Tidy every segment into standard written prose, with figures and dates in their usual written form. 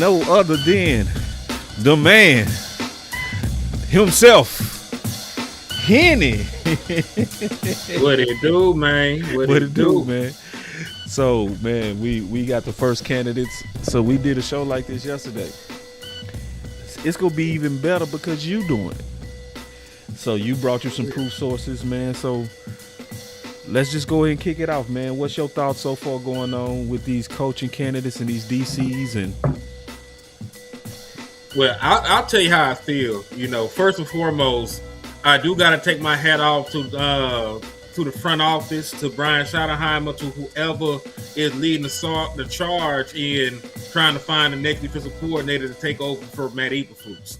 no other than the man himself, Henny. What it do, man? What it do, man? So, man, we got the first candidates. So we did a show like this yesterday. It's gonna be even better because you doing it. So you brought you some proof sources, man. So let's just go ahead and kick it off, man. What's your thoughts so far going on with these coaching candidates and these DCs? And well, I'll tell you how I feel. You know, first and foremost, I do got to take my hat off to the front office, to Brian Schottenheimer, to whoever is leading the charge in trying to find the next defensive coordinator to take over for Matt Eberflus.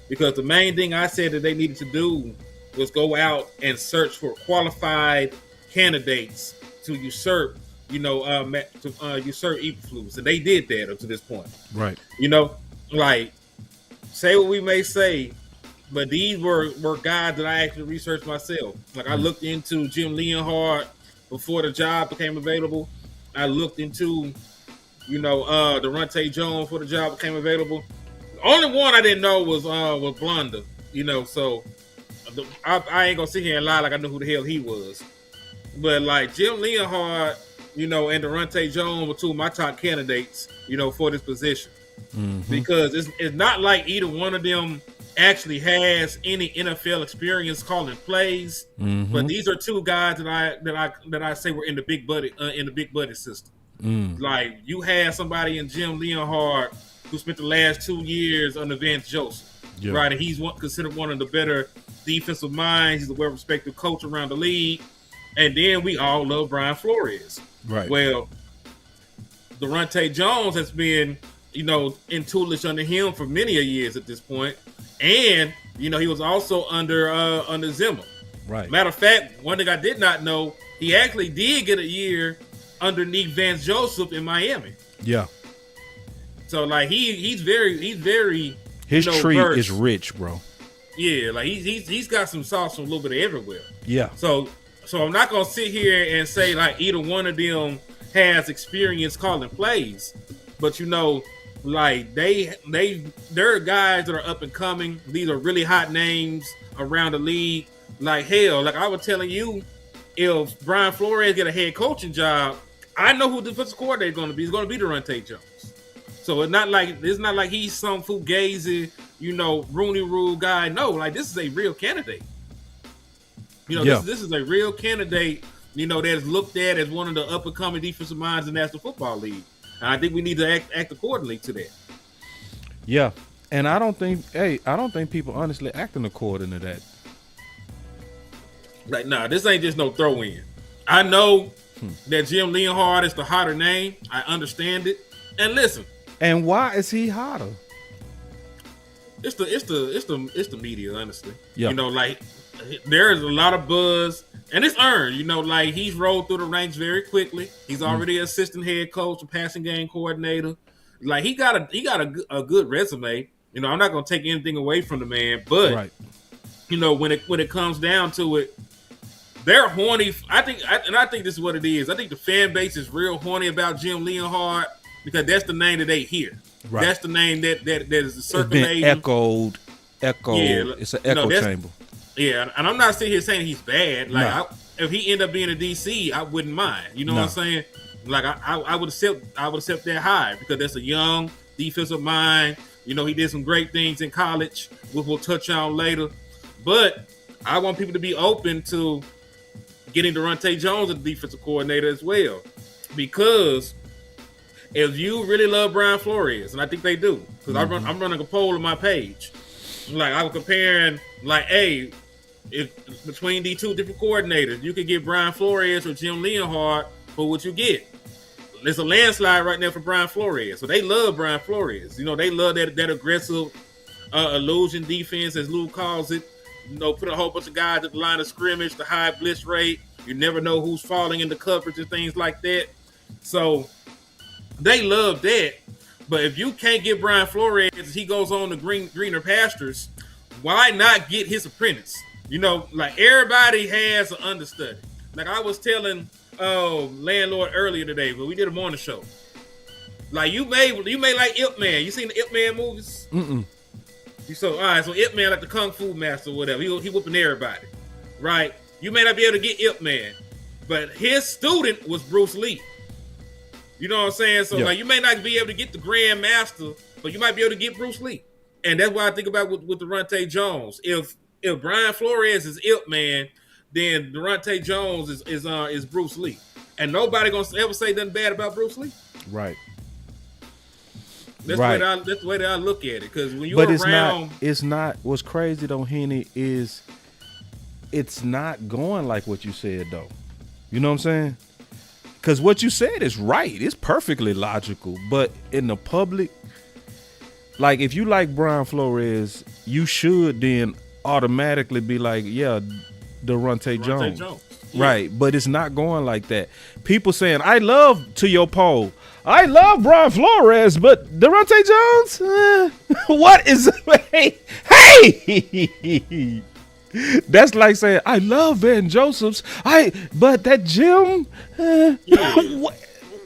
Because the main thing I said that they needed to do was go out and search for qualified candidates to usurp, usurp Eberflus, and they did that up to this point. Right. You know, like, say what we may say, but these were guys that I actually researched myself. Like, I looked into Jim Leonhard before the job became available. I looked into, Daronte Jones before the job became available. The only one I didn't know was Blonder, so I ain't gonna sit here and lie like I knew who the hell he was. But like Jim Leonhard, and Daronte Jones were two of my top candidates, for this position. Mm-hmm. Because it's not like either one of them actually has any NFL experience calling plays. Mm-hmm. But these are two guys that I say were in the big buddy system. Mm. Like, you had somebody in Jim Leonhard who spent the last 2 years under Vance Joseph. Yeah. Right, and he's considered one of the better defensive minds. He's a well-respected coach around the league. And then we all love Brian Flores. Right. Well, Daronte Jones has been, in toolish under him for many a years at this point. And, he was also under Zimmer. Right. Matter of fact, one thing I did not know, he actually did get a year underneath Vance Joseph in Miami. Yeah. So, like, he's very his tree versed. Is rich, bro. Yeah, like he's got some sauce from a little bit of everywhere. Yeah. So I'm not gonna sit here and say like either one of them has experience calling plays, but like they're guys that are up and coming. These are really hot names around the league. Like hell, like I was telling you, if Brian Flores get a head coaching job, I know who the defensive coordinator is going to be. It's going to be Daronte Jones. So it's not like he's some fugazi, Rooney Rule guy. No, like this is a real candidate. This is a real candidate, that is looked at as one of the up and coming defensive minds in the National Football League. And I think we need to act accordingly to that. Yeah. And I don't think people honestly acting according to that. Like, nah, this ain't just no throw in. I know that Jim Leonhard is the hotter name. I understand it. And listen. And why is he hotter? It's the media, honestly. Yeah. Like there is a lot of buzz, and it's earned. Like he's rolled through the ranks very quickly. He's already an assistant head coach, a passing game coordinator. Like he got a good resume. I'm not gonna take anything away from the man, but right. When it comes down to it, they're horny. I think this is what it is. I think the fan base is real horny about Jim Leonhard because that's the name that they hear. Right. That's the name that is circulating. It's been echoed. Yeah, it's an echo chamber. Yeah, and I'm not sitting here saying he's bad. Like, if he ended up being a DC, I wouldn't mind. You know what I'm saying? Like, I would accept that high because that's a young defensive mind. He did some great things in college, which we'll touch on later. But I want people to be open to getting Daronte Jones as defensive coordinator as well, because if you really love Brian Flores, and I think they do, because I'm running a poll on my page. Like, I was comparing, like, hey, if between these two different coordinators, you could get Brian Flores or Jim Leonhard for what you get. There's a landslide right now for Brian Flores. So they love Brian Flores. They love that aggressive illusion defense, as Lou calls it. Put a whole bunch of guys at the line of scrimmage, the high blitz rate. You never know who's falling into coverage and things like that. So they love that. But if you can't get Brian Flores as he goes on to greener pastures, why not get his apprentice? Like everybody has an understudy. Like I was telling Landlord earlier today, but we did a morning show. Like you may like Ip Man. You seen the Ip Man movies? Mm-mm. So all right, so Ip Man like the kung fu master or whatever. He whooping everybody, right? You may not be able to get Ip Man, but his student was Bruce Lee. You know what I'm saying? So like you may not be able to get the Grand Master, but you might be able to get Bruce Lee. And that's why I think about with Daronte Jones. If Brian Flores is Ip Man, then Daronte Jones is Bruce Lee. And nobody gonna ever say nothing bad about Bruce Lee. Right. That's the way that I look at it. Because when you're around, it's not. What's crazy though, Henny, is it's not going like what you said though. You know what I'm saying? Because what you said is right. It's perfectly logical. But in the public, like if you like Brian Flores, you should then automatically be like, yeah, Daronte Jones. Yeah. Right. But it's not going like that. People saying, I love, to your poll, I love Brian Flores, but Daronte Jones? What is, hey! That's like saying, I love Van Joseph's, but that Jim,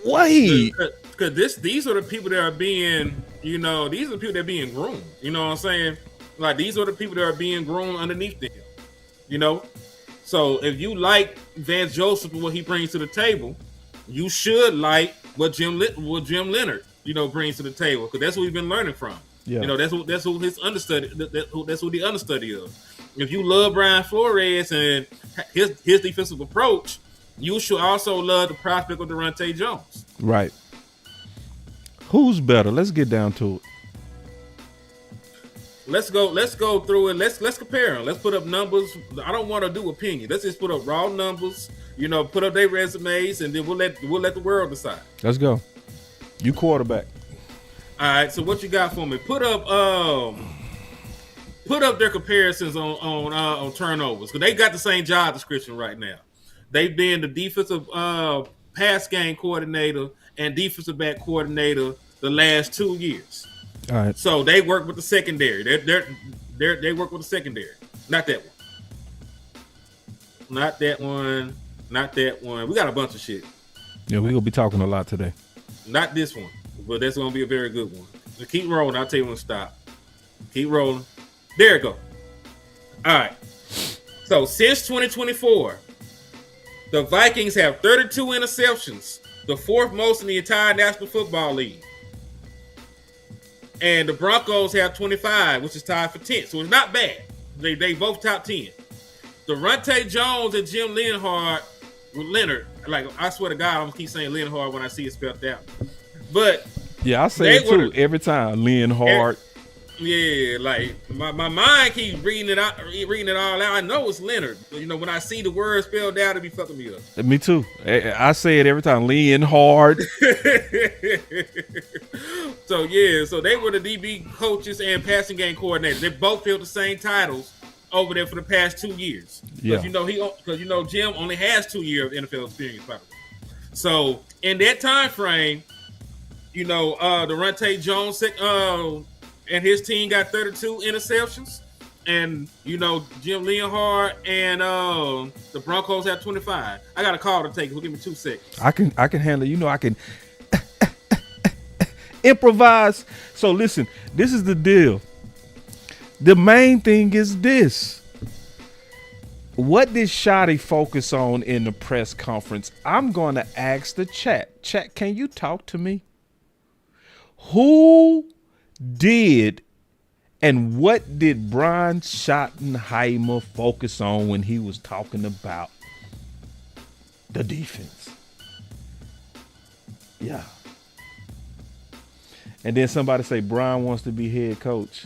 wait. Because these are the people that are being, these are the people that are being groomed. You know what I'm saying? Like, these are the people that are being groomed underneath them. So if you like Van Joseph and what he brings to the table, you should like what Jim Leonhard, brings to the table, because that's what we've been learning from. Yeah. That's who his understudy. That's who the understudy of. If you love Brian Flores and his defensive approach, you should also love the prospect of Daronte Jones. Right. Who's better? Let's get down to it. Let's go through it. Let's compare them. Let's put up numbers. I don't want to do opinion. Let's just put up raw numbers. Put up their resumes, and then we'll let the world decide. Let's go. You quarterback. All right. So what you got for me? Put up their comparisons on turnovers, because they got the same job description right now. They've been the defensive pass game coordinator and defensive back coordinator the last 2 years. All right. So they work with the secondary. They work with the secondary. Not that one. Not that one. Not that one. We got a bunch of shit. Yeah, we're gonna be talking a lot today. Not this one, but that's gonna be a very good one. So keep rolling. I'll tell you when to stop. Keep rolling. There it go. All right. So since 2024, the Vikings have 32 interceptions, the fourth most in the entire National Football League. And the Broncos have 25, which is tied for 10th. So it's not bad. They both top 10. Daronte Jones and Jim Leonhard, Leonard, like I swear to God, I'm gonna keep saying Leonhard when I see it spelled out. But yeah, I say it too every time. Leonhard. Yeah, like my mind keeps reading it all out. I know it's Leonard, but when I see the word spelled out, it be fucking me up. Me too. I say it every time. Leonhard. So they were the DB coaches and passing game coordinators. They both filled the same titles over there for the past 2 years. Yeah. Because Jim only has 2 years of NFL experience, probably. So in that time frame, Daronte Jones and his team got 32 interceptions, and Jim Leonhard and the Broncos have 25. I got a call to take. Give me 2 seconds. I can handle it. I can improvise. So listen, this is the deal. The main thing is this. What did Shotty focus on in the press conference? I'm going to ask the chat. Chat, can you talk to me? Who did and what did Brian Schottenheimer focus on when he was talking about the defense? Yeah. And then somebody say Brian wants to be head coach.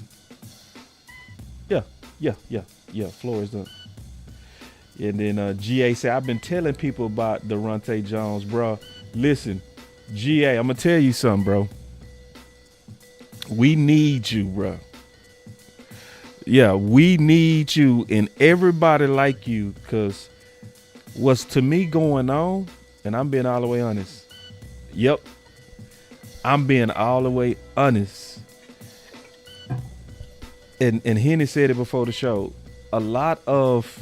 Yeah. Flores done. And then GA said, I've been telling people about Daronte Jones, bro. Listen, GA, I'm going to tell you something, bro. We need you, bro. Yeah, we need you and everybody like you, because what's to me going on, and I'm being all the way honest. Yep. I'm being all the way honest. And Henny said it before the show. A lot of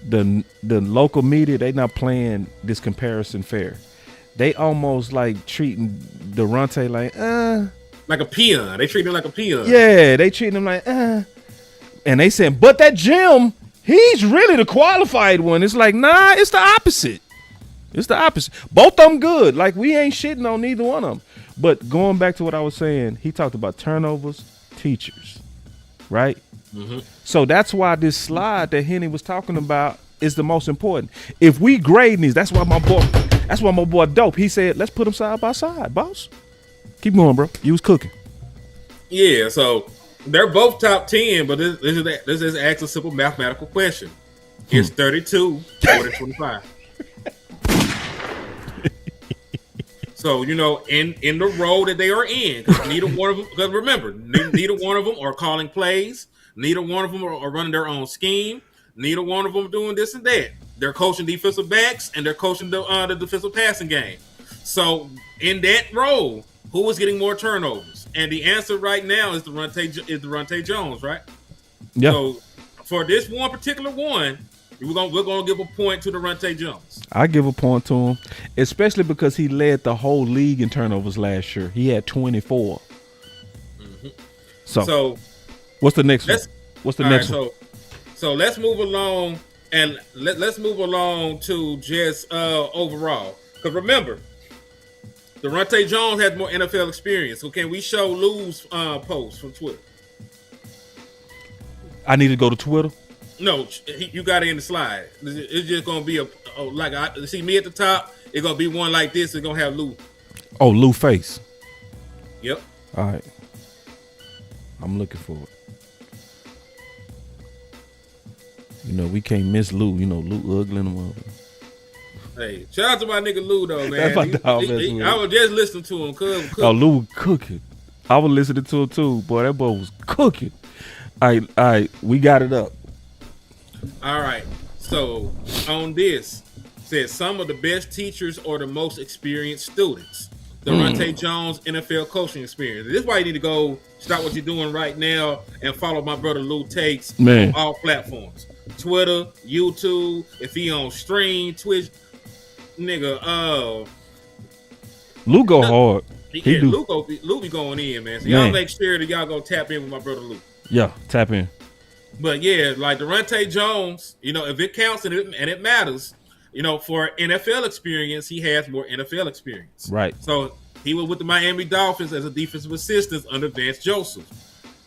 the local media, they not playing this comparison fair. they almost like treating Daronte like a peon. They treat him like a peon. Yeah, they treating him like and they saying, but that Jim, he's really the qualified one. It's like, nah, it's the opposite. It's the opposite. Both of them good. Like, we ain't shitting on neither one of them. But going back to what I was saying, he talked about turnovers, teachers, right? Mm-hmm. So that's why this slide that Henny was talking about is the most important. If we grading these, that's why my boy Dope, he said, let's put them side by side, boss. Keep going, bro. You was cooking. Yeah, so they're both top 10, but this is actually a simple mathematical question. It's 32 or 25. So, in the role that they are in, because neither one of them, because remember, neither one of them are calling plays. Neither one of them are running their own scheme. Neither one of them are doing this and that. They're coaching defensive backs and they're coaching the defensive passing game. So, in that role, who is getting more turnovers? And the answer right now is Daronte Jones, right? Yeah. So, for this one particular one, we're gonna give a point to Daronte Jones. I give a point to him, especially because he led the whole league in turnovers last year. He had 24. Mm-hmm. So, what's the next one? What's the next one? So let's move along and let's move along to just overall. Because remember, Daronte Jones has more NFL experience. So can we show Lou's post from Twitter? I need to go to Twitter. No, you got it in the slide. It's just gonna be see me at the top. It's gonna be one like this. It's gonna have Lou. Oh, Lou face. Yep. All right. I'm looking for it. We can't miss Lou. Lou ugly and whatever. Hey, shout out to my nigga Lou though, man. That's my dog, I was just listening to him. Oh, Lou was cooking. I was listening to him too. Boy, that boy was cooking. All right, we got it up. All right. So on this, says some of the best teachers or the most experienced students. Daronte Jones NFL coaching experience. This is why you need to go stop what you're doing right now and follow my brother Lou Takes on all platforms. Twitter, YouTube, if he on stream, Twitch, nigga, Lou go hard. Lou be going in, man. So y'all make sure that y'all go tap in with my brother Lou. Yeah, tap in. But yeah, like Daronte Jones, if it counts and it matters, for NFL experience, he has more NFL experience. Right. So he was with the Miami Dolphins as a defensive assistant under Vance Joseph.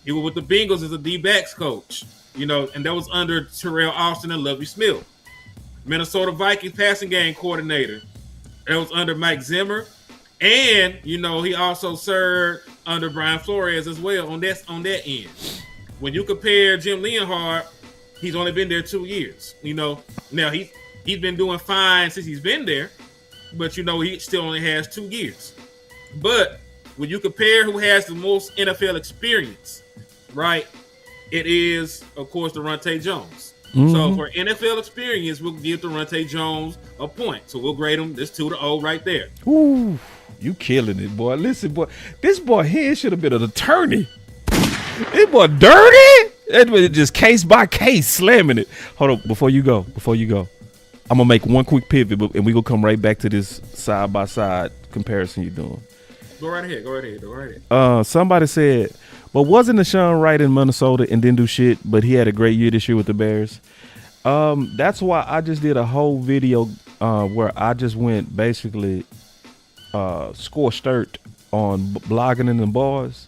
He was with the Bengals as a D-backs coach, and that was under Terrell Austin and Lovie Smith. Minnesota Vikings passing game coordinator. That was under Mike Zimmer. And, he also served under Brian Flores as well on that end. When you compare Jim Leonhard, he's only been there 2 years. Now he's been doing fine since he's been there, but he still only has 2 years. But when you compare who has the most NFL experience, right, it is, of course, Daronte Jones. Mm-hmm. So for NFL experience, we'll give Daronte Jones a point. So we'll grade him this 2-0 right there. Ooh, you killing it, boy. Listen, boy, this boy here should have been an attorney. This boy dirty. That was just case by case slamming it. Hold on, before you go, I'm gonna make one quick pivot, and we gonna come right back to this side by side comparison you're doing. Go right ahead. Somebody said, but wasn't Deshaun Wright in Minnesota and didn't do shit, but he had a great year this year with the Bears? That's why I just did a whole video where I just went basically scorched earth on blogging in the bars.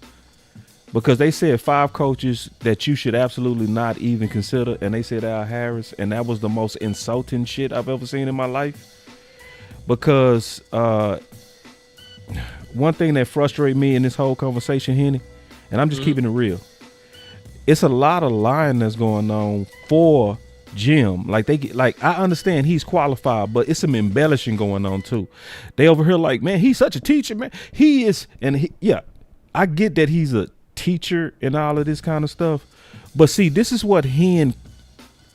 Because they said 5 coaches that you should absolutely not even consider, and they said Al Harris, and that was the most insulting shit I've ever seen in my life. Because one thing that frustrated me in this whole conversation, Henny, and I'm just keeping it real, it's a lot of lying that's going on for Jim. Like I understand he's qualified, but it's some embellishing going on too. They over here like, man, he's such a teacher, man. He is, and I get that he's a teacher and all of this kind of stuff, but see, this is what Hen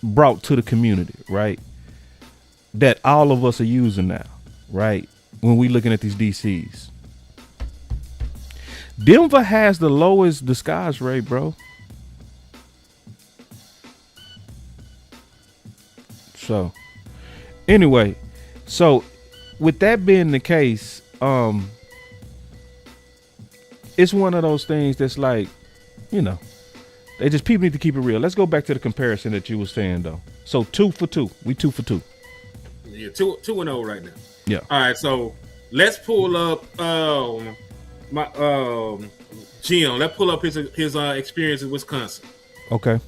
brought to the community, right? That all of us are using now, right? When we looking at these DCs, Denver has the lowest disguise rate, bro. So anyway, with that being the case, it's one of those things that's like, they just people need to keep it real. Let's go back to the comparison that you were saying though. So 2 for 2. We 2 for 2. Yeah, 2-0 right now. Yeah. All right, so let's pull up my Jim. Let's pull up his experience in Wisconsin. Okay.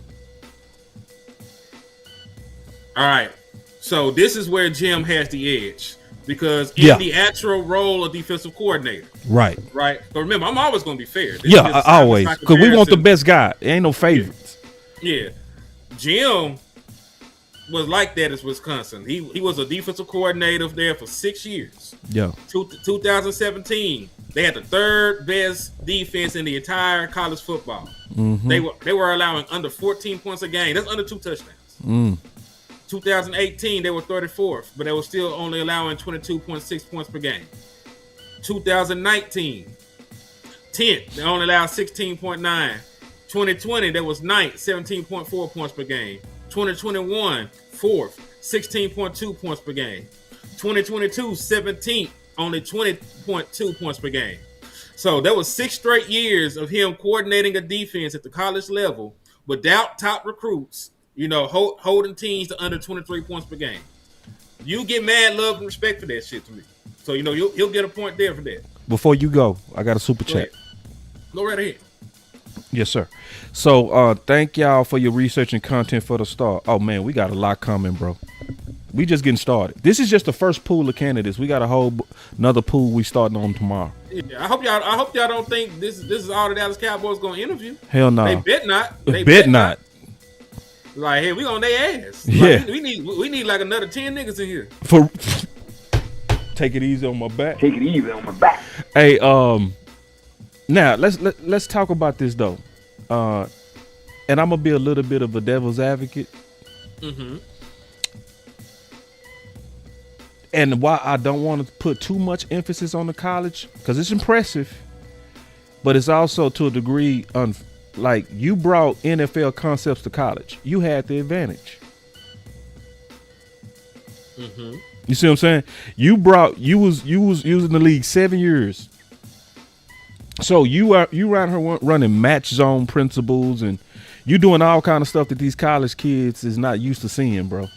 All right. So this is where Jim has the edge because in the actual role of defensive coordinator. Right. Right. But remember, I'm always going to be fair. Always. Because we want the best guy. There ain't no favorites. Yeah. Jim was like that as Wisconsin. He was a defensive coordinator there for 6 years. Yeah. 2017, they had the third best defense in the entire college football. Mm-hmm. They were allowing under 14 points a game. That's under 2 touchdowns. 2018, they were 34th, but they were still only allowing 22.6 points per game. 2019, 10th, they only allowed 16.9. 2020, they was 9th, 17.4 points per game. 2021, 4th, 16.2 points per game. 2022, 17th, only 20.2 points per game. So there was 6 straight years of him coordinating a defense at the college level without top recruits, holding teams to under 23 points per game. You get mad love and respect for that shit to me. So, you'll get a point there for that. Before you go, I got a super chat. Go right ahead. Yes, sir. So, thank y'all for your research and content for the start. Oh, man, we got a lot coming, bro. We just getting started. This is just the first pool of candidates. We got a whole another pool we starting on tomorrow. Yeah, I hope y'all don't think this is all the Dallas Cowboys going to interview. Hell no. They bet not. They bet not. Like, hey, we on their ass. Yeah. Like, we need like another 10 niggas in here. Take it easy on my back. Hey, now let's talk about this though. And I'm gonna be a little bit of a devil's advocate. Mm-hmm. And why I don't want to put too much emphasis on the college, because it's impressive, but it's also to a degree like you brought NFL concepts to college. You had the advantage. Mm-hmm. You see what I'm saying? You was using the league 7 years. So you around here running match zone principles, and you doing all kind of stuff that these college kids is not used to seeing, bro.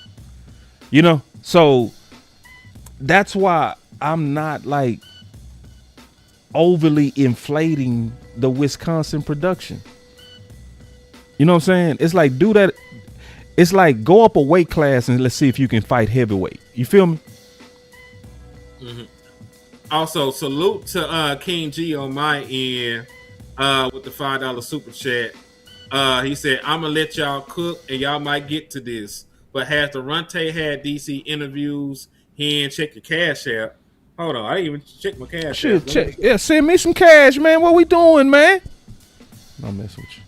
So that's why I'm not like overly inflating the Wisconsin production. You know what I'm saying? It's like, do that. It's like, go up a weight class and let's see if you can fight heavyweight. You feel me? Mm-hmm. Also, salute to King G on my end with the $5 super chat. He said, I'm going to let y'all cook and y'all might get to this. But has Daronte had DC interviews? He ain't check your cash app. Hold on, I didn't even check my cash app. Check. Yeah, send me some cash, man. What we doing, man? No mess with you.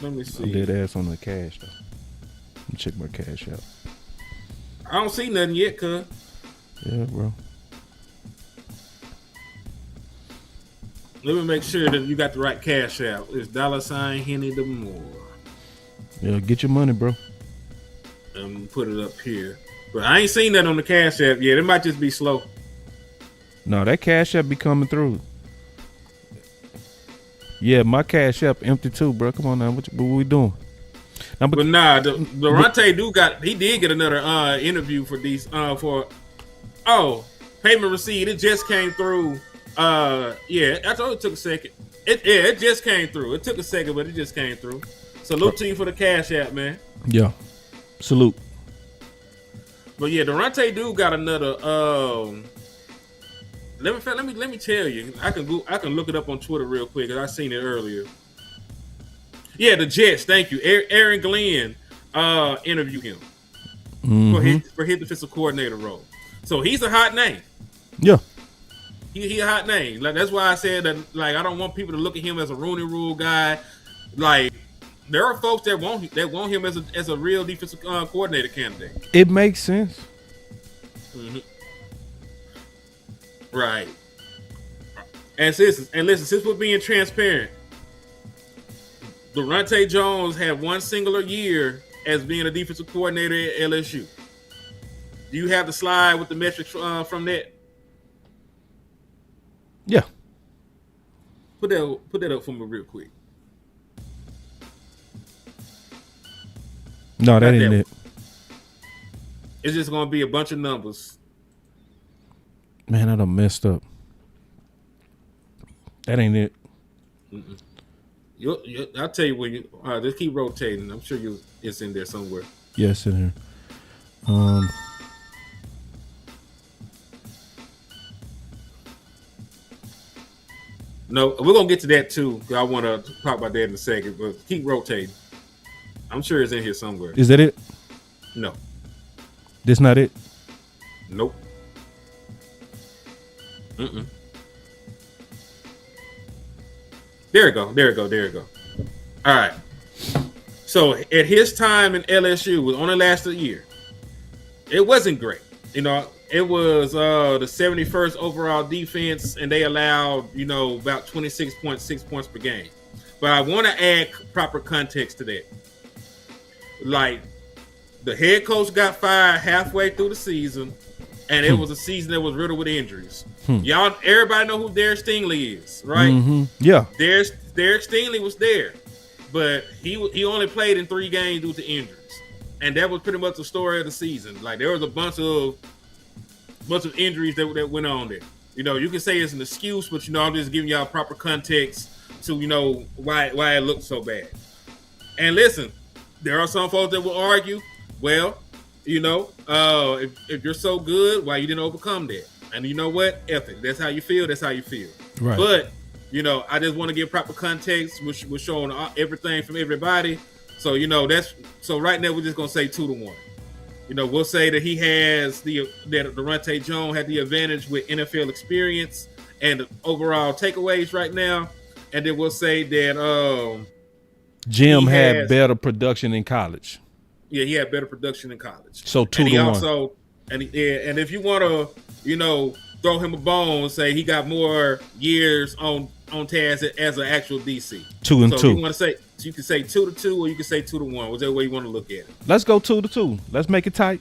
Let me see. I'm dead ass on the cash, though. Let me check my cash out. I don't see nothing yet, cuz. Yeah, bro. Let me make sure that you got the right cash out. It's $Henny the more. Yeah, get your money, bro. I'm gonna put it up here. But I ain't seen that on the cash app yet. It might just be slow. No, that cash app be coming through. Yeah, my cash app empty too, bro. Come on now, what we doing? Now, but nah, Daronte did get another interview for these payment receipt. It just came through. Yeah, I told it took a second. It just came through. It took a second, but it just came through. Salute to you for the cash app, man. Yeah, salute. But yeah, Daronte got another. Let me tell you. I can look it up on Twitter real quick because I seen it earlier. Yeah, the Jets. Thank you, Aaron Glenn. Interviewed him for his defensive coordinator role. So he's a hot name. Yeah. He a hot name. Like, that's why I said that. Like, I don't want people to look at him as a Rooney Rule guy. Like, there are folks that want him as a real defensive coordinator candidate. It makes sense. Mm-hmm. Right. And listen, since we're being transparent, Daronte Jones had one singular year as being a defensive coordinator at LSU. Do you have the slide with the metrics from that? Yeah. Put that up for me real quick. No, that ain't it. It's just gonna be a bunch of numbers. Man, I done messed up. That ain't it. I'll tell you when you just keep rotating. I'm sure it's in there somewhere. Yes, in here. No, we're gonna get to that too. I want to talk about that in a second, but keep rotating. I'm sure it's in here somewhere. Is that it? No. This not it? Nope. Mm-mm. There we go. All right. So at his time in LSU, it only lasted a year. It wasn't great. It was the 71st overall defense, and they allowed, about 26.6 points per game. But I want to add proper context to that. Like, the head coach got fired halfway through the season, and it was a season that was riddled with injuries. Y'all, everybody know who Derek Stingley is, right? Mm-hmm. Yeah. Derek Stingley was there, but he only played in 3 games due to injuries, and that was pretty much the story of the season. Like, there was a bunch of injuries that went on there. You can say it's an excuse, but I'm just giving y'all proper context to why it looked so bad. And listen, there are some folks that will argue, well, if you're so good, why you didn't overcome that? And you know what? F it. That's how you feel. That's how you feel. Right. But I just want to give proper context, which was showing everything from everybody. So so right now we're just gonna say 2-1. We'll say that he has that Daronte Jones had the advantage with NFL experience and the overall takeaways right now, and then we'll say that Jim had better production in college. Yeah, he had better production in college. So 2-1. And if you want to, throw him a bone and say he got more years on task as an actual DC. 2-2. So you want to say, you can say 2-2, or you can say 2-1. Whichever way you want to look at it. Let's go 2-2. Let's make it tight.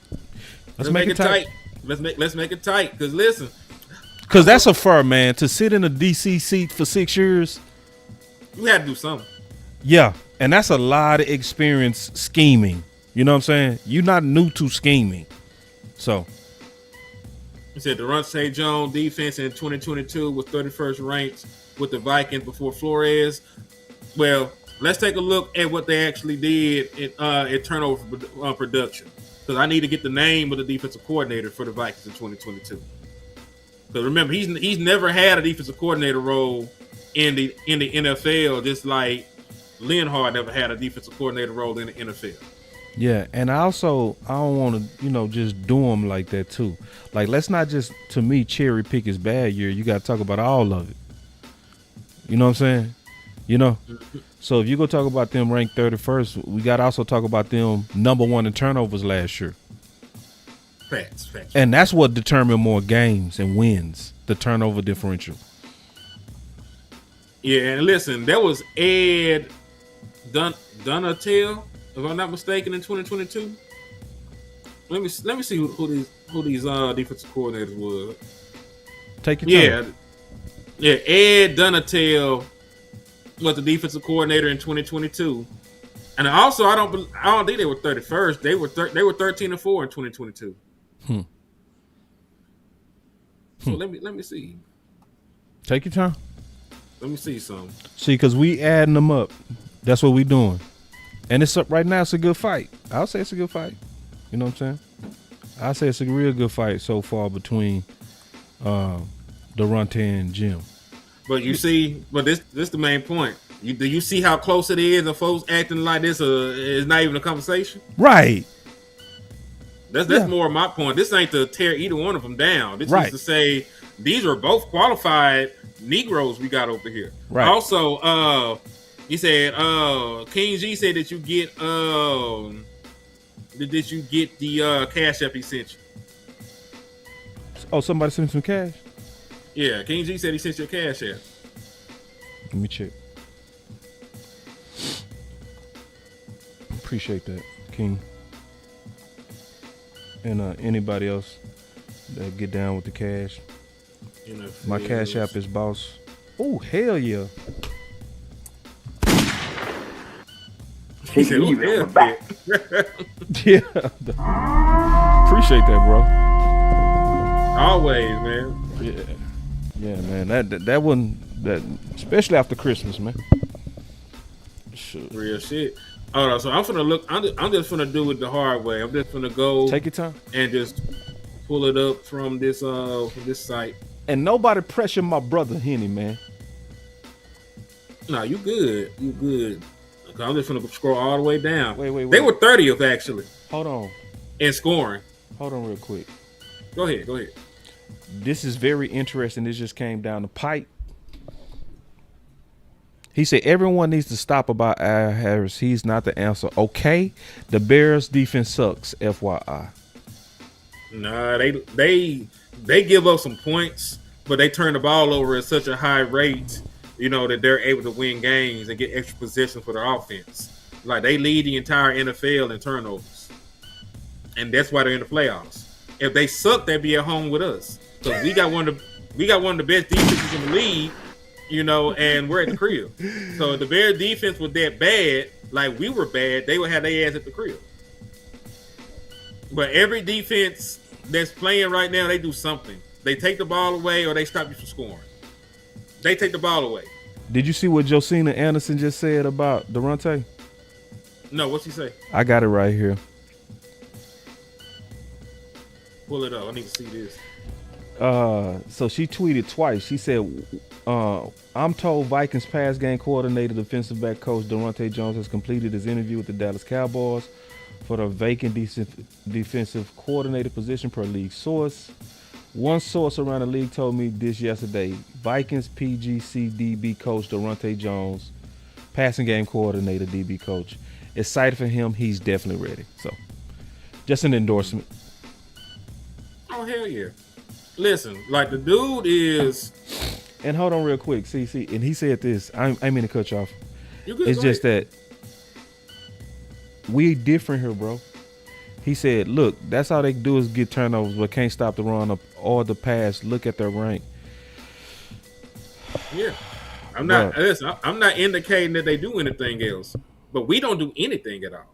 Let's make it tight. Let's make it tight. Because listen, because that's a fur, man. To sit in a DC seat for 6 years, you had to do something. Yeah, and that's a lot of experience scheming. You know what I'm saying? You're not new to scheming. So he said Daronte Jones defense in 2022 was 31st ranked with the Vikings before Flores. Well, let's take a look at what they actually did at turnover production, because I need to get the name of the defensive coordinator for the Vikings in 2022. Because remember, he's never had a defensive coordinator role in the NFL, just like Leonhard never had a defensive coordinator role in the NFL. Yeah, and I don't want to, just do them like that too. Like, let's not just, to me, cherry pick his bad year. You got to talk about all of it. You know what I'm saying? So if you go talk about them ranked 31st, we got to also talk about them number 1 in turnovers last year. Facts. And that's what determined more games and wins, the turnover differential. Yeah, and listen, that was Ed Donatel, if I'm not mistaken, in 2022. Let me see who these defensive coordinators were. Take your time. Yeah, Ed Donatel was the defensive coordinator in 2022, and also I don't think they were 31st. They were 13-4 in 2022. So let me see. Take your time. Let me see something. See, because we adding them up. That's what we doing. And it's up right now. It's a good fight. I'll say it's a good fight. You know what I'm saying? I'll say it's a real good fight so far between Daronte and Jim. But you see, this the main point. Do you see how close it is? And folks acting like this is not even a conversation. Right. That's more of my point. This ain't to tear either one of them down. This right. is to say these are both qualified Negroes we got over here. Right. Also, he said King G said that you get the Cash App he sent you. Oh, somebody sent some cash? Yeah, King G said he sent you a Cash App. Let me check. Appreciate that, King. And anybody else that get down with the cash, NFL. My Cash App is boss. Oh, hell yeah. He said, "Ooh, hell Yeah. Appreciate that, bro. Always, man. Yeah. Yeah, man. That one, especially after Christmas, man. Sure. Real shit. All right, so I'm gonna look. I'm just gonna do it the hard way. I'm just gonna go. Take your time and just pull it up from this site. And nobody pressure my brother Henny, man. No, you good. You good. Okay, I'm just gonna scroll all the way down. Wait. They were 30th actually. Hold on. In scoring. Hold on real quick. Go ahead. This is very interesting. This just came down the pipe. He said everyone needs to stop about Al Harris. He's not the answer. Okay, the Bears defense sucks. FYI. Nah, they give up some points, but they turn the ball over at such a high rate, that they're able to win games and get extra possessions for their offense. Like they lead the entire NFL in turnovers, and that's why they're in the playoffs. If they suck, they'd be at home with us because we got one of the best defenses in the league. And we're at the crib. So if the Bears defense was that bad, like we were bad, they would have their ass at the crib. But every defense that's playing right now, they do something. They take the ball away or they stop you from scoring. They take the ball away. Did you see what Josina Anderson just said about Daronte? No, what's he say? I got it right here. Pull it up. I need to see this. So she tweeted twice. She said, I'm told Vikings pass game coordinator, defensive back coach Daronte Jones has completed his interview with the Dallas Cowboys for the vacant defensive coordinator position per league source. One source around the league told me this yesterday. Vikings PGC DB coach Daronte Jones, passing game coordinator DB coach. Excited for him. He's definitely ready. So just an endorsement. Oh, hell yeah. Listen, like the dude is... And hold on real quick. See, and he said this. I mean to cut you off. You good, it's just that we different here, bro. He said, look, that's all they do is get turnovers, but can't stop the run up or the pass. Look at their rank. Yeah. I'm not indicating that they do anything else, but we don't do anything at all.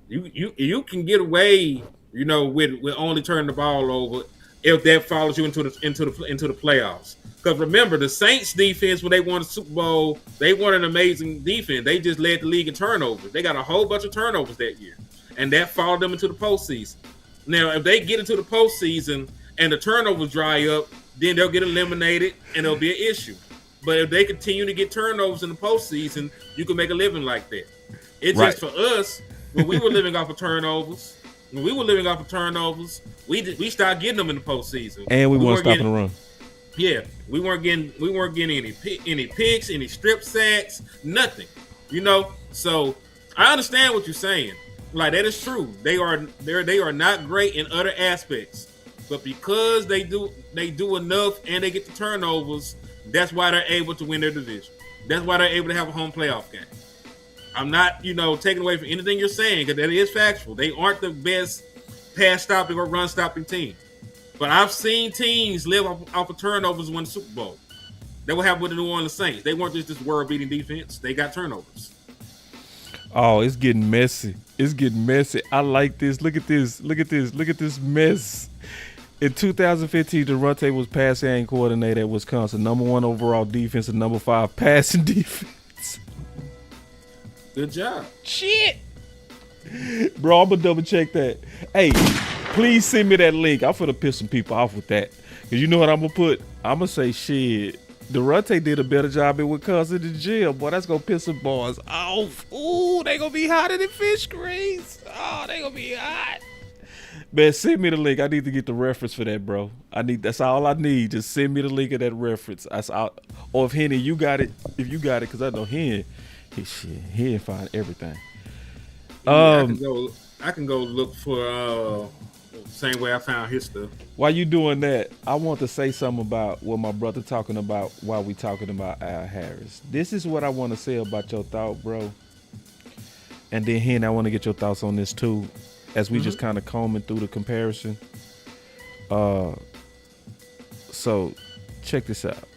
You can get away, with only turning the ball over if that follows you into the playoffs. Because remember, the Saints defense, when they won the Super Bowl, they won an amazing defense. They just led the league in turnovers. They got a whole bunch of turnovers that year, and that followed them into the postseason. Now, if they get into the postseason and the turnovers dry up, then they'll get eliminated, and there'll be an issue. But if they continue to get turnovers in the postseason, you can make a living like that. It's right. Just for us, when we were living off of turnovers, we started getting them in the postseason, and we weren't stopping the run. Yeah, we weren't getting any picks, any strip sacks, nothing. So I understand what you're saying. Like that is true. They are not great in other aspects, but because they do enough and they get the turnovers, that's why they're able to win their division. That's why they're able to have a home playoff game. I'm not, taking away from anything you're saying because that is factual. They aren't the best pass stopping or run stopping team. But I've seen teams live off of turnovers win the Super Bowl. That what happened with the New Orleans Saints. They weren't just this world-beating defense. They got turnovers. Oh, it's getting messy. I like this. Look at this mess. In 2015, Daronte was passing game coordinator at Wisconsin, number 1 overall defense and number 5 passing defense. Good job. Shit. Bro, I'm going to double check that. Hey, please send me that link. I'm finna piss some people off with that. Because you know what I'm going to put? I'm going to say, shit, Daronte did a better job in Wisconsin than Jim. Boy, that's going to piss some boys off. Ooh, they going to be hotter than fish grease. Oh, they going to be hot. Man, send me the link. I need to get the reference for that, bro. That's all I need. Just send me the link of that reference. That's all. Or if Henny, you got it. If you got it, because I know he ain't find everything. Yeah, I can go look for same way I found his stuff. While you doing that, I want to say something about what my brother talking about while we talking about Al Harris. This is what I want to say about your thought, bro. And then Hen, I want to get your thoughts on this too, as we just kind of combing through the comparison. So check this out.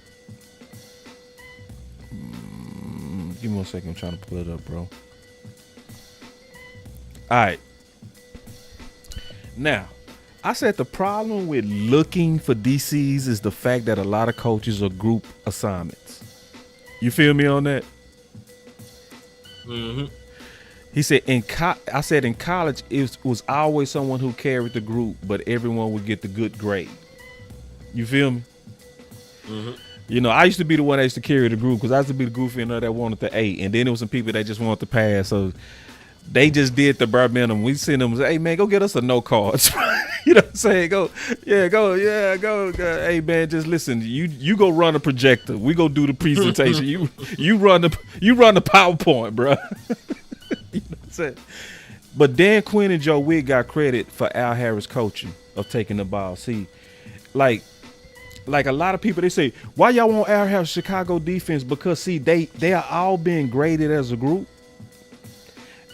Give me 1 second. I'm trying to pull it up, bro. All right. Now, I said the problem with looking for DCs is the fact that a lot of coaches are group assignments. You feel me on that? Mm-hmm. He said I said in college it was always someone who carried the group, but everyone would get the good grade. You feel me? Mm-hmm. You know, I used to be the one that used to carry the group because I used to be the goofy enough that wanted the A, and then there was some people that just wanted to pass, so they just did the bare minimum. We send them, hey man, go get us a no cards. You know what I'm saying? Go. Hey man, just listen. You go run a projector. We go do the presentation. you run the PowerPoint, bro. You know what I'm saying? But Dan Quinn and Joe Witt got credit for Al Harris coaching of taking the ball. See, like a lot of people, they say, why y'all want Al Harris Chicago defense? Because see, they are all being graded as a group.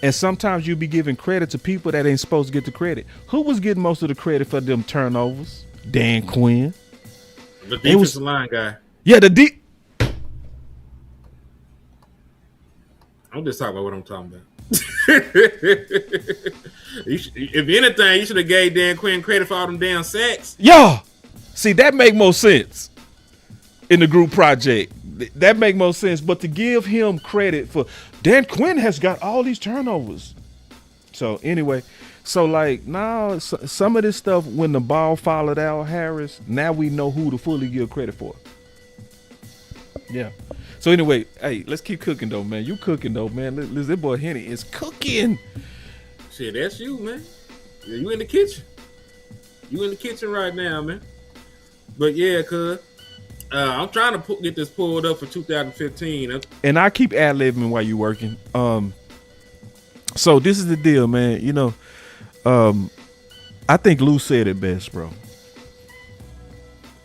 And sometimes you be giving credit to people that ain't supposed to get the credit. Who was getting most of the credit for them turnovers? Dan Quinn. The defensive line guy. Yeah, the I'm just talking about what I'm talking about. If anything, you should have gave Dan Quinn credit for all them damn sacks. Yeah. See, that make more sense in the group project. That make more sense. But to give him credit for Dan Quinn has got all these turnovers. So anyway, so like now some of this stuff when the ball followed Al Harris, now we know who to fully give credit for. Yeah. So anyway, hey, let's keep cooking though, man. You cooking though, man. Listen, that boy Henny is cooking. Shit, that's you, man. Yeah, you in the kitchen. You in the kitchen right now, man. But yeah, cuz I'm trying to get this pulled up for 2015. And I keep ad-libbing while you working. So this is the deal, man. You know, I think Lou said it best, bro.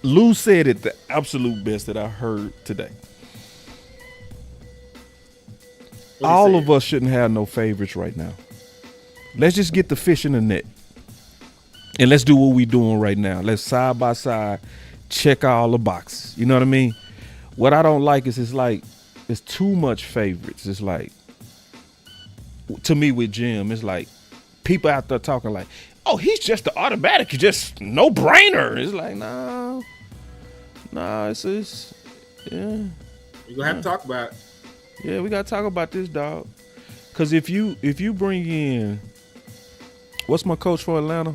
Lou said it the absolute best that I heard today. All of us shouldn't have no favorites right now. Let's just get the fish in the net. And let's do what we doing right now. Let's side by side check all the boxes. You know what I mean? What I don't like is it's too much favorites. It's like, to me with Jim, it's like people out there talking like, oh, he's just the automatic, just no brainer. It's like, nah, it's yeah. You're gonna have to talk about it. Yeah, we gotta talk about this, dog. Cause if you bring in, what's my coach for Atlanta?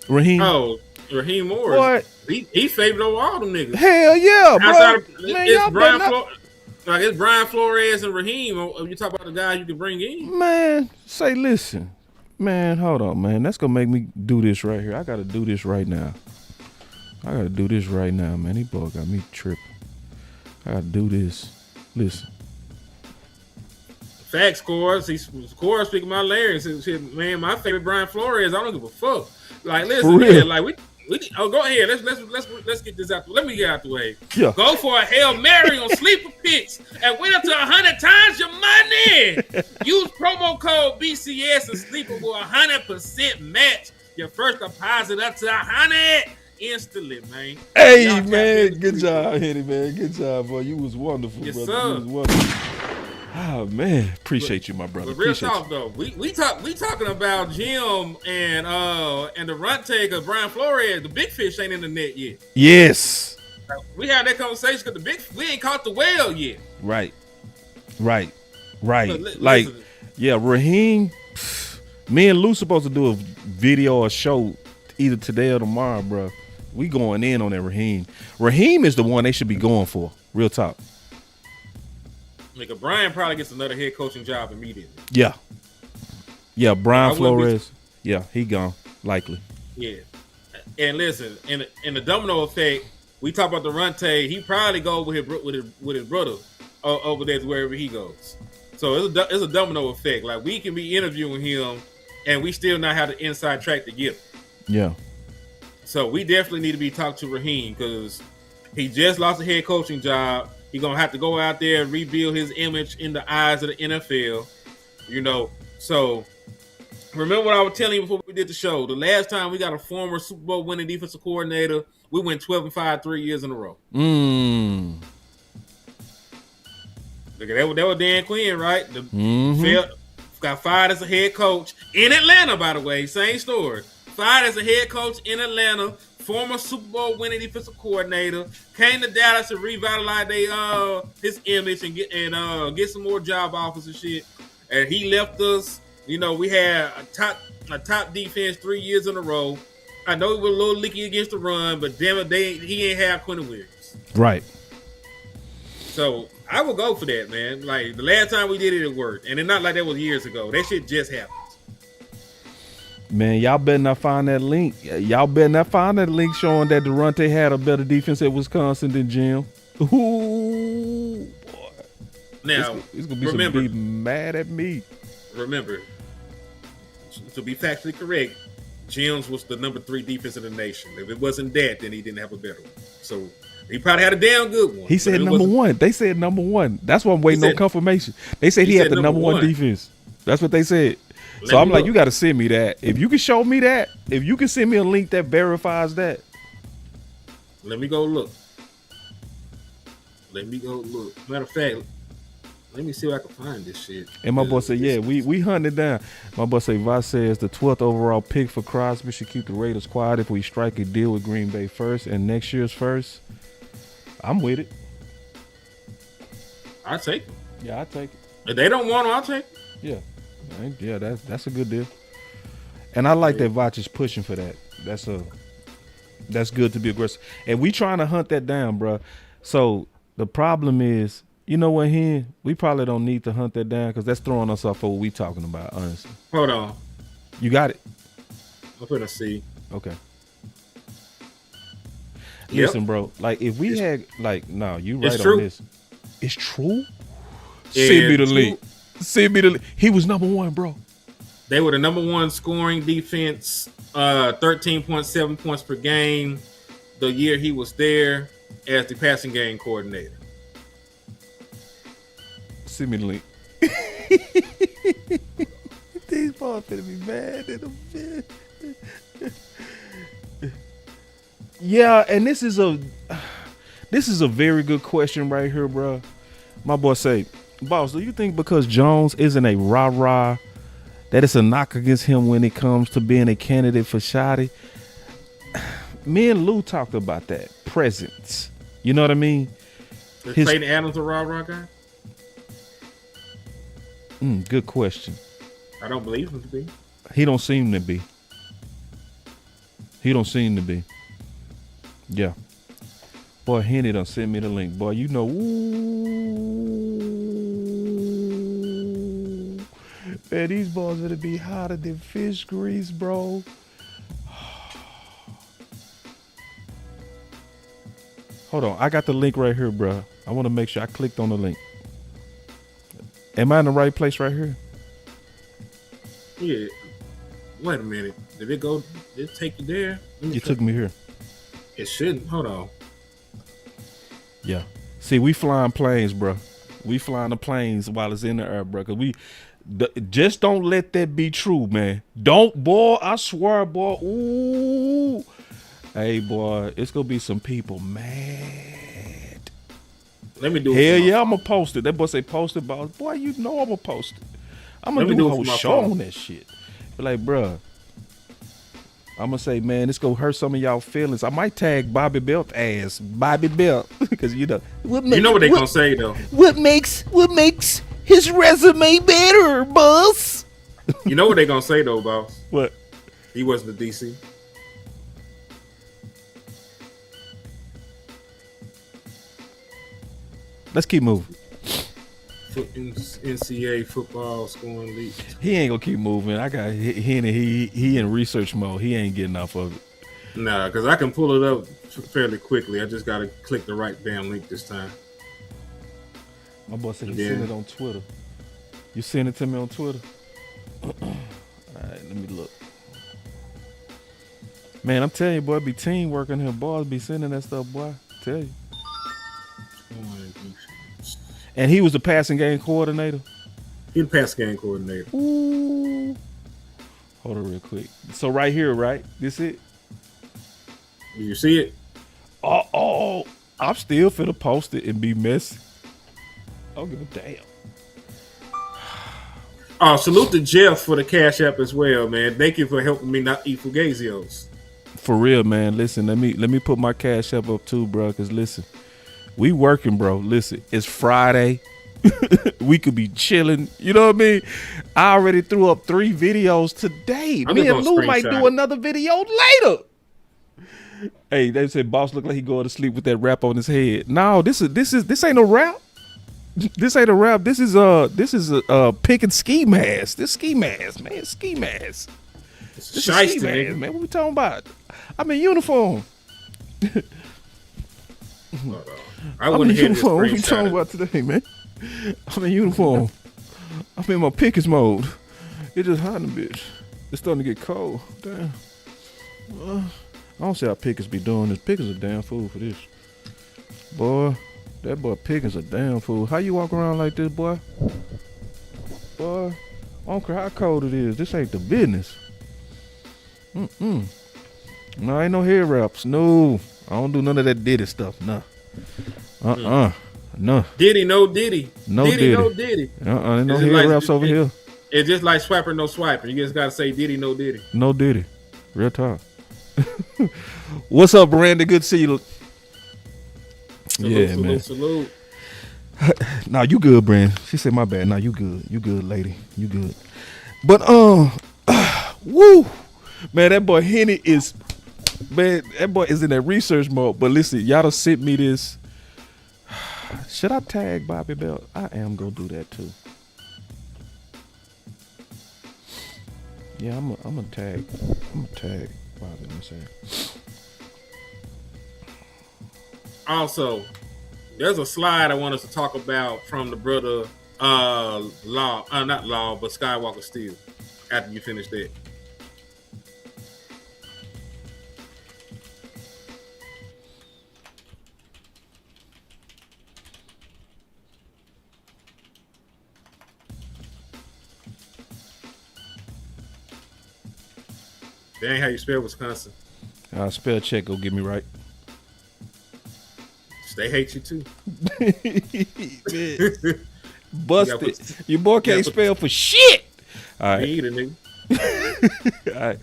Raheem. Oh, Raheem Morris. What? He favored over all them niggas. Hell yeah, bro. It's Brian Flores and Raheem. You talk about the guys you can bring in. Man, say listen. Man, hold on, man. That's gonna make me do this right here. I gotta do this right now. Man. These boys got me tripping. I gotta do this. Listen. Fact scores. Scores speaking my Larry. Said, man, my favorite Brian Flores. I don't give a fuck. Like, listen, man, like we go ahead. Let's get this out. Let me get out the way. Yeah. Go for a Hail Mary on sleeper picks and win up to 100 times your money. Use promo code BCS and sleeper will 100% match your first deposit up to 100 instantly, man. Hey, man, good job, Henny, man. Good job, boy. You was wonderful, yes, brother. Sir. You was wonderful. Oh man, appreciate you, my brother. But real appreciate talk though, we talking about Jim and Daronte, because Brian Flores, the big fish ain't in the net yet. Yes. We had that conversation because we ain't caught the whale yet. Right. Listen. Yeah, Raheem. Me and Lou supposed to do a video or show either today or tomorrow, bro. We going in on that Raheem. Raheem is the one they should be going for. Real talk. Like Brian probably gets another head coaching job immediately. Yeah, Brian Flores. Yeah, he gone likely. Yeah, and listen, in the domino effect, we talk about Daronte. He probably go with his brother over there to wherever he goes. So it's a domino effect. Like we can be interviewing him, and we still not have the inside track to give. Yeah. So we definitely need to be talking to Raheem because he just lost a head coaching job. He's going to have to go out there and rebuild his image in the eyes of the NFL, you know. So remember what I was telling you before we did the show. The last time we got a former Super Bowl winning defensive coordinator we went 12-5 3 years in a row. Look at that was Dan Quinn, right? Got fired as a head coach in Atlanta, by the way. Same story. Fired as a head coach in Atlanta. Former Super Bowl winning defensive coordinator. Came to Dallas to revitalize his image and get some more job offers and shit. And he left us. You know, we had a top defense 3 years in a row. I know it was a little leaky against the run, but damn it, he ain't have Quentin Williams. Right. So I will go for that, man. Like the last time we did it, it worked, and it's not like that was years ago. That shit just happened. Man, y'all better not find that link. Y'all better not find that link showing that Daronte had a better defense at Wisconsin than Jim. Ooh, boy. Now, it's gonna be some people mad at me. Remember, to be factually correct, Jim's was the number 3 defense in the nation. If it wasn't that, then he didn't have a better one. So he probably had a damn good one. He said number 1. They said number 1. That's why I'm waiting on confirmation. They said he had the number one defense. That's what they said. So I'm like, you got to send me that. If you can show me that, if you can send me a link that verifies that. Let me go look. Matter of fact, let me see if I can find this shit. And my boy said, yeah, we hunted down. My boy said, Voss says the 12th overall pick for Crosby should keep the Raiders quiet if we strike a deal with Green Bay first and next year's first. I'm with it. I take it. Yeah, I take it. If they don't want them, I'll take it. Yeah. Yeah, that's a good deal. And I like that Voss is pushing for that. That's good to be aggressive. And we trying to hunt that down, bro. So the problem is, you know what, we probably don't need to hunt that down because that's throwing us off for what we talking about, honestly. Hold on. You got it? I'm finna see. Okay. Listen, bro, like if we had no, you right on this. It's true? Send me the link. He was number 1, bro. They were the number 1 scoring defense, 13.7 points per game the year he was there as the passing game coordinator. Send me the link. These boys finna be mad at him. Yeah, and this is a very good question right here, bro. My boy say, boss, do you think because Jones isn't a rah-rah that it's a knock against him when it comes to being a candidate for Shotty? Me and Lou talked about that. Presence. You know what I mean? Is Clayton Adams a rah-rah guy? Good question. I don't believe him to be. He don't seem to be. Yeah. Boy, Henny done sent me the link. Boy, you know. Ooh. Man, these balls gonna be hotter than fish grease, bro. Hold on. I got the link right here, bro. I want to make sure I clicked on the link. Am I in the right place right here? Yeah. Wait a minute. Did it take you there? You took me here. It shouldn't. Hold on. Yeah. See, we flying planes, bro. We flying the planes while it's in the air, bro. Because just don't let that be true, man. Don't, boy. I swear, boy. Ooh. Hey, boy. It's going to be some people mad. Let me do it. Hell yeah, I'm going to post it. That boy say post it, boss. Boy, you know I'm going to post it. I'm going to do a whole show on that shit. But like, bro, I'm going to say, man, it's going to hurt some of y'all feelings. I might tag Bobby Belt as Bobby Belt. Because, you know. You know what they going to say, though. What makes his resume better, boss? You know what they going to say, though, boss? What? He wasn't the DC. Let's keep moving. NCAA football scoring league. He ain't gonna keep moving. I got he in research mode. He ain't getting off of it. Nah, because I can pull it up fairly quickly. I just gotta click the right damn link this time. My boy said he sent it on Twitter. You sent it to me on Twitter? All right, let me look. Man, I'm telling you, boy, it be teamwork in here. Boys be sending that stuff, boy. I tell you. And he was the passing game coordinator? He was the passing game coordinator. Ooh. Hold on real quick. So right here, right? This it? Did you see it? Oh, I'm still finna post it and be messy. I don't give a damn. Oh, salute to Jeff for the Cash App as well, man. Thank you for helping me not eat Fugazios. For real, man. Listen, let me put my Cash App up too, bro. Cause listen, we working, bro. Listen, it's Friday. We could be chilling. You know what I mean? I already threw up 3 videos today. Me and Lou might do another video later. Hey, they said boss look like he going to sleep with that wrap on his head. No, this ain't a wrap. This ain't a wrap. This is a pick and ski mask. This ski mask, man. Ski mask. This is ski mask, man. What we talking about? I'm in uniform. I'm in uniform. What we talking about today, man? I'm in uniform. I'm in my pickers mode. It just hot in a bitch. It's starting to get cold. Damn. I don't see how pickers be doing this. Pickers a damn fool for this. Boy, that boy Pickens a damn fool. How you walk around like this, boy? Boy, I don't care how cold it is. This ain't the business. No, ain't no hair wraps. No, I don't do none of that Diddy stuff. Nah. No. Diddy, no Diddy. No Diddy, no Diddy. Ain't no hair wraps over here. It's just like swapper, no swiper. You just gotta say Diddy, no Diddy. No Diddy. Real talk. What's up, Brandon? Good to see you. Salute. Nah, you good, Brand. She said my bad. Nah, you good. You good, lady. You good. But woo. Man, that boy Henny is that boy is in that research mode. But listen, y'all done sent me this. Should I tag Bobby Bell? I am gonna do that too. Yeah, I'm gonna tag Bobby. Let me say. Also, there's a slide I want us to talk about from the brother not Law, but Skywalker Steel. After you finish that. That ain't how you spell Wisconsin. Spell check go get me right. They hate you too. Busted. Your boy can't spell for shit. All right. Me either, nigga. All right.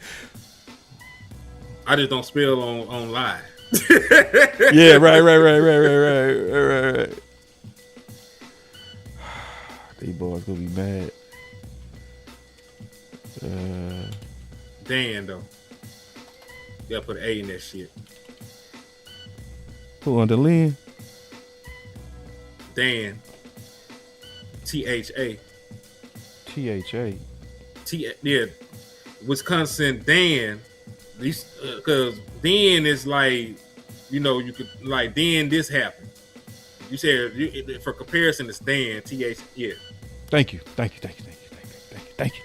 I just don't spell on live. Yeah, right. These boys gonna be mad. Dan though. You gotta put an A in that shit. Who under Lynn? Dan. THA. Yeah. Wisconsin Dan. These because then is like, you know, you could like then this happened. You said for comparison it's Dan. TH. Yeah. Thank you.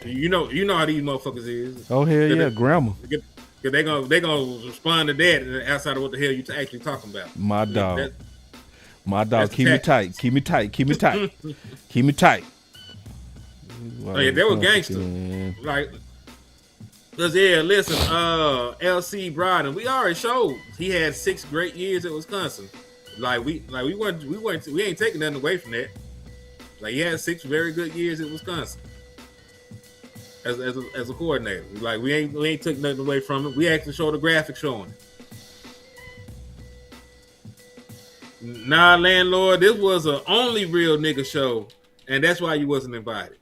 You know how these motherfuckers is. Oh hell yeah, grammar. Cause they gonna respond to that outside of what the hell you actually talking about. My dog. Keep me tight. Oh yeah, they were gangster. Like, cause yeah, listen, LC Bryden, we already showed he had 6 great years at Wisconsin. We ain't taking nothing away from that. Like he had 6 very good years at Wisconsin. As a coordinator, like we ain't took nothing away from it. We actually showed a graphic showing it. Nah, landlord, this was a only real nigga show, and that's why you wasn't invited.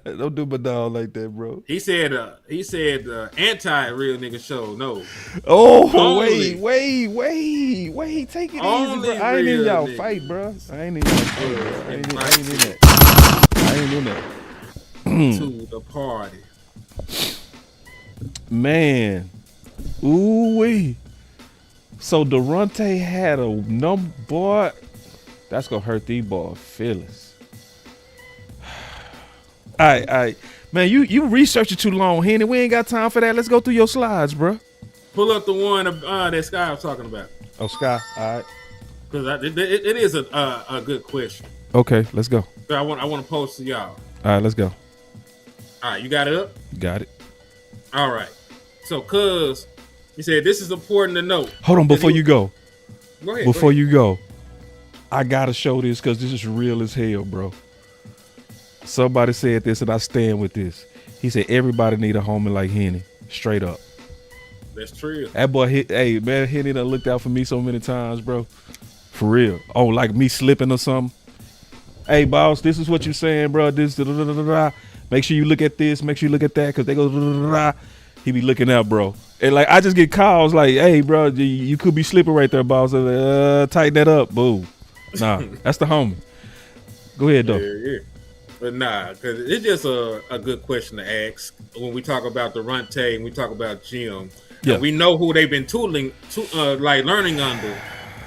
Don't do my dog like that, bro. He said anti real nigga show. No. Oh, only. wait. Take it easy, bro. I ain't in y'all fight, bro. I ain't in y'all fight, bro. I ain't in that. To the party, man. Ooh wee. So Daronte had a number, boy. That's gonna hurt these boys' feelings. All right, man. You researching too long, Henny. We ain't got time for that. Let's go through your slides, bro. Pull up the one that Sky was talking about. Oh, Sky. All right. Because it is a good question. Okay, let's go. I want to post to y'all. All right, let's go. All right, you got it up? Got it. All right. So, cuz, He said, "This is important to note." Hold on, before you go. Go ahead. Before you go, I gotta show this because this is real as hell, bro. Somebody said this, and I stand with this. He said everybody need a homie like Henny. Straight up. That's true. That boy hey man, Henny done looked out for me so many times, bro. For real. Oh, like me slipping or something. Hey, boss, this is what you saying, bro. This, da, da, da, da, da. Make sure you look at this. Make sure you look at that, because they go, da, da, da, da. He be looking out, bro. And like, I just get calls like, hey, bro, you could be slipping right there, boss. Tighten that up. Boom. Nah, that's the homie. Go ahead, though. Yeah. But nah, because it's just a good question to ask when we talk about Daronte and we talk about Jim. Yeah. We know who they've been like learning under.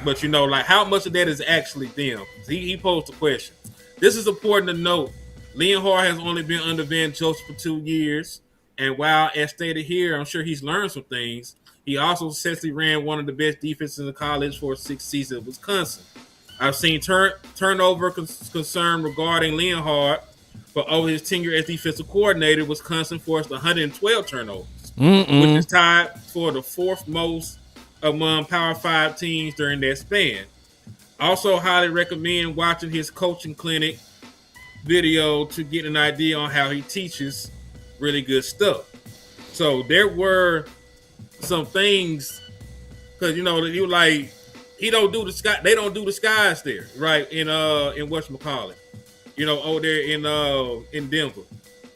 But, you know, like how much of that is actually them? He posed the question. This is important to note. Leonhard has only been under Van Joseph for 2 years. And while, as stated here, I'm sure he's learned some things, he also successfully ran one of the best defenses in college for 6 seasons at Wisconsin. I've seen turnover concern regarding Leonhard, but over his tenure as defensive coordinator, Wisconsin forced 112 turnovers, which is tied for the 4th most among Power 5 teams during that span. Also highly recommend watching his coaching clinic video to get an idea on how he teaches really good stuff. So there were some things, because you know you like they don't do the skies there, right? In whatchamacallit, you know, over there in Denver,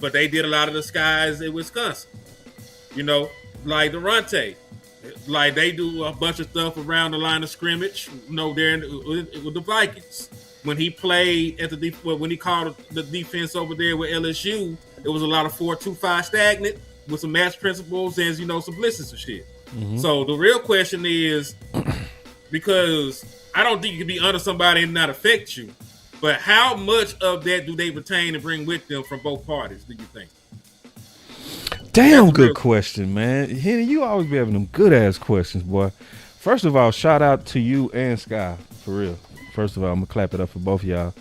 but they did a lot of the skies in Wisconsin. You know, like Daronte. Like they do a bunch of stuff around the line of scrimmage. You know, there with the Vikings. When he played at when he called the defense over there with LSU, it was a lot of 4-2-5 stagnant with some match principles and, you know, some blitzes and shit. Mm-hmm. So the real question is, because I don't think you can be under somebody and not affect you, but how much of that do they retain and bring with them from both parties, do you think? Damn good question, man. Henny, you always be having them good ass questions, boy. First of all, shout out to you and Sky, for real. First of all, I'm gonna clap it up for both of y'all.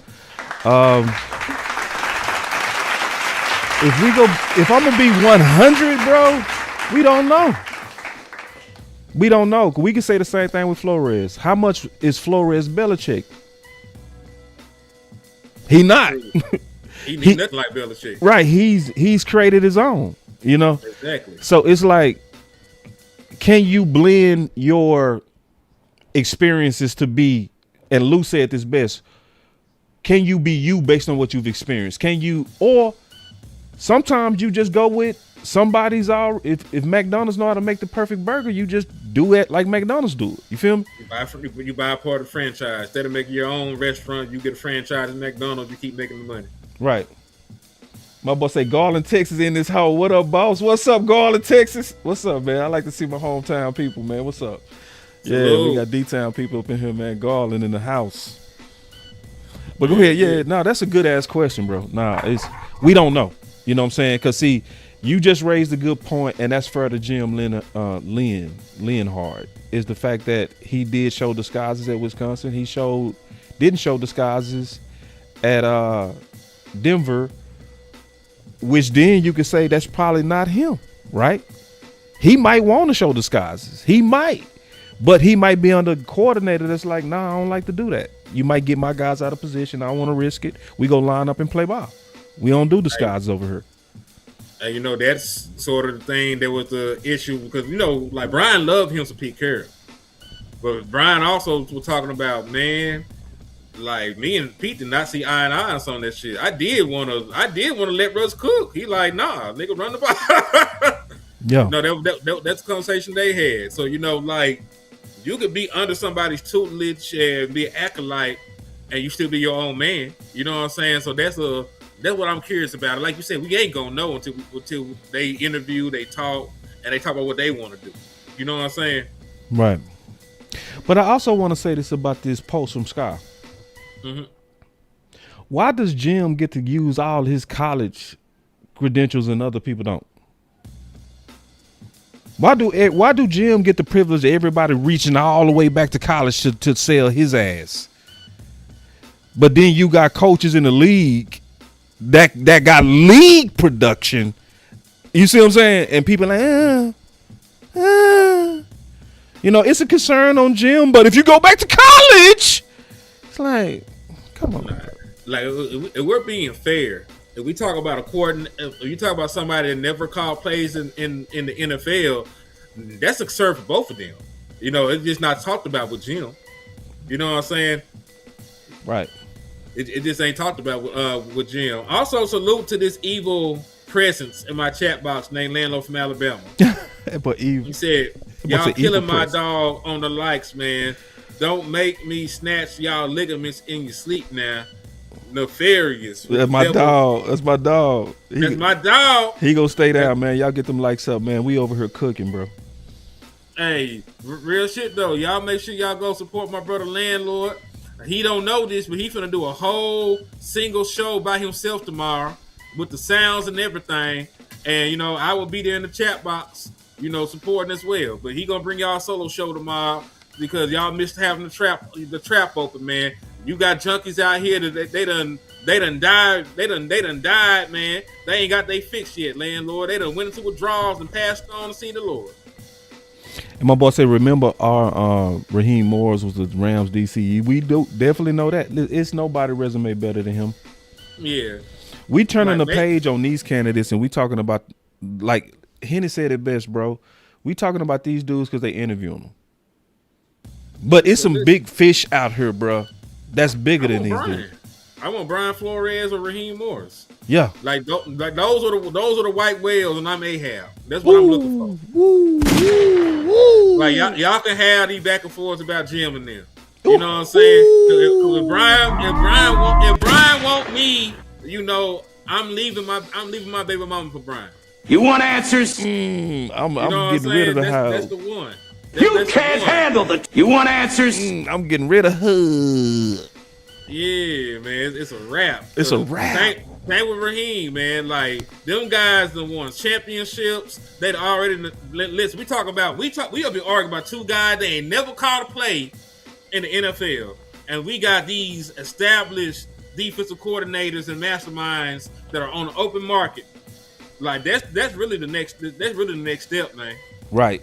If I'm gonna be 100, bro, we don't know. We don't know. We can say the same thing with Flores. How much is Flores Belichick? He not. He needs nothing like Belichick. Right. He's created his own. You know? Exactly. So it's like, can you blend your experiences to be, and Lou said this best, can you be you based on what you've experienced? Can you, or sometimes you just go with somebody's if McDonald's know how to make the perfect burger, you just do it like McDonald's do it. You feel me? You buy a part of the franchise. Instead of making your own restaurant, you get a franchise at McDonald's, you keep making the money. Right. My boy say Garland, Texas in this hole. What up, boss? What's up, Garland, Texas? What's up, man? I like to see my hometown people, man. What's up? Yeah, we got D-Town people up in here, man. Garland in the house. But go ahead. Yeah, no, that's a good ass question, bro. We don't know. You know what I'm saying? Because see, you just raised a good point, and that's for the Jim Leonhard, is the fact that he did show disguises at Wisconsin. He didn't show disguises at Denver, which then you could say that's probably not him, right? He might want to show disguises. He might. But he might be under a coordinator that's like, nah, I don't like to do that. You might get my guys out of position. I don't want to risk it. We go line up and play ball. We don't do disguises over here. And, you know, that's sort of the thing that was the issue because, you know, like Brian loved him some Pete Carroll. But Brian also was talking about, man, like me and Pete did not see eye and eye on some of that shit. I did want to let Russ cook. He like, nah, nigga, run the ball. Yeah. No, that's the conversation they had. So, you know, like, you could be under somebody's tutelage and be an acolyte and you still be your own man. You know what I'm saying? So that's what I'm curious about. Like you said, we ain't gonna know until they interview, they talk, and they talk about what they want to do. You know what I'm saying? Right. But I also want to say this about this post from Sky. Mm-hmm. Why does Jim get to use all his college credentials and other people don't? Why do Jim get the privilege of everybody reaching all the way back to college to sell his ass? But then you got coaches in the league that got league production. You see what I'm saying? And people like, You know, it's a concern on Jim, but if you go back to college, it's like, come on. Like, if we're being fair, if we talk about if you talk about somebody that never called plays in the NFL, that's a concern for both of them. You know, it's just not talked about with Jim. You know what I'm saying? Right. It just ain't talked about with Jim. Also, salute to this evil presence in my chat box named Leonard from Alabama. But he said, y'all killing my dog on the likes, man. Don't make me snatch y'all ligaments in your sleep now. Nefarious. That's my dog. That's my dog. That's my dog. He gonna stay down, man. Y'all get them likes up, man. We over here cooking, bro. Hey, real shit though. Y'all make sure y'all go support my brother Landlord. He don't know this, but he finna do a whole single show by himself tomorrow with the sounds and everything. And you know, I will be there in the chat box, you know, supporting as well. But he gonna bring y'all a solo show tomorrow because y'all missed having the trap open, man. You got junkies out here that they done died. They done died, man. They ain't got they fix yet, Landlord. They done went into withdrawals and passed on to see the Lord. And my boy said, remember our Raheem Morris was the Rams DC. We do definitely know that. It's nobody resume better than him. Yeah. We turning the page on these candidates and we talking about, like Henny said it best, bro. We talking about these dudes because they interviewing them. But it's some big fish out here, bro. That's bigger than these dudes. I want Brian Flores or Raheem Morris. Yeah, like those are the white whales, and I'm Ahab. That's what I'm looking for. Like y'all can have these back and forths about Jim and them. You know what I'm saying? If Brian want me, you know, I'm leaving my baby mama for Brian. You want answers? I'm getting rid of the house. That's the one. You can't handle the. You want answers? I'm getting rid of her. Yeah, man, it's a wrap. It's a wrap. Same with Raheem, man. Like them guys, that won championships. They'd already listen. We have been arguing about two guys that ain't never called a play in the NFL, and we got these established defensive coordinators and masterminds that are on the open market. Like that's really the next. That's really the next step, man. Right.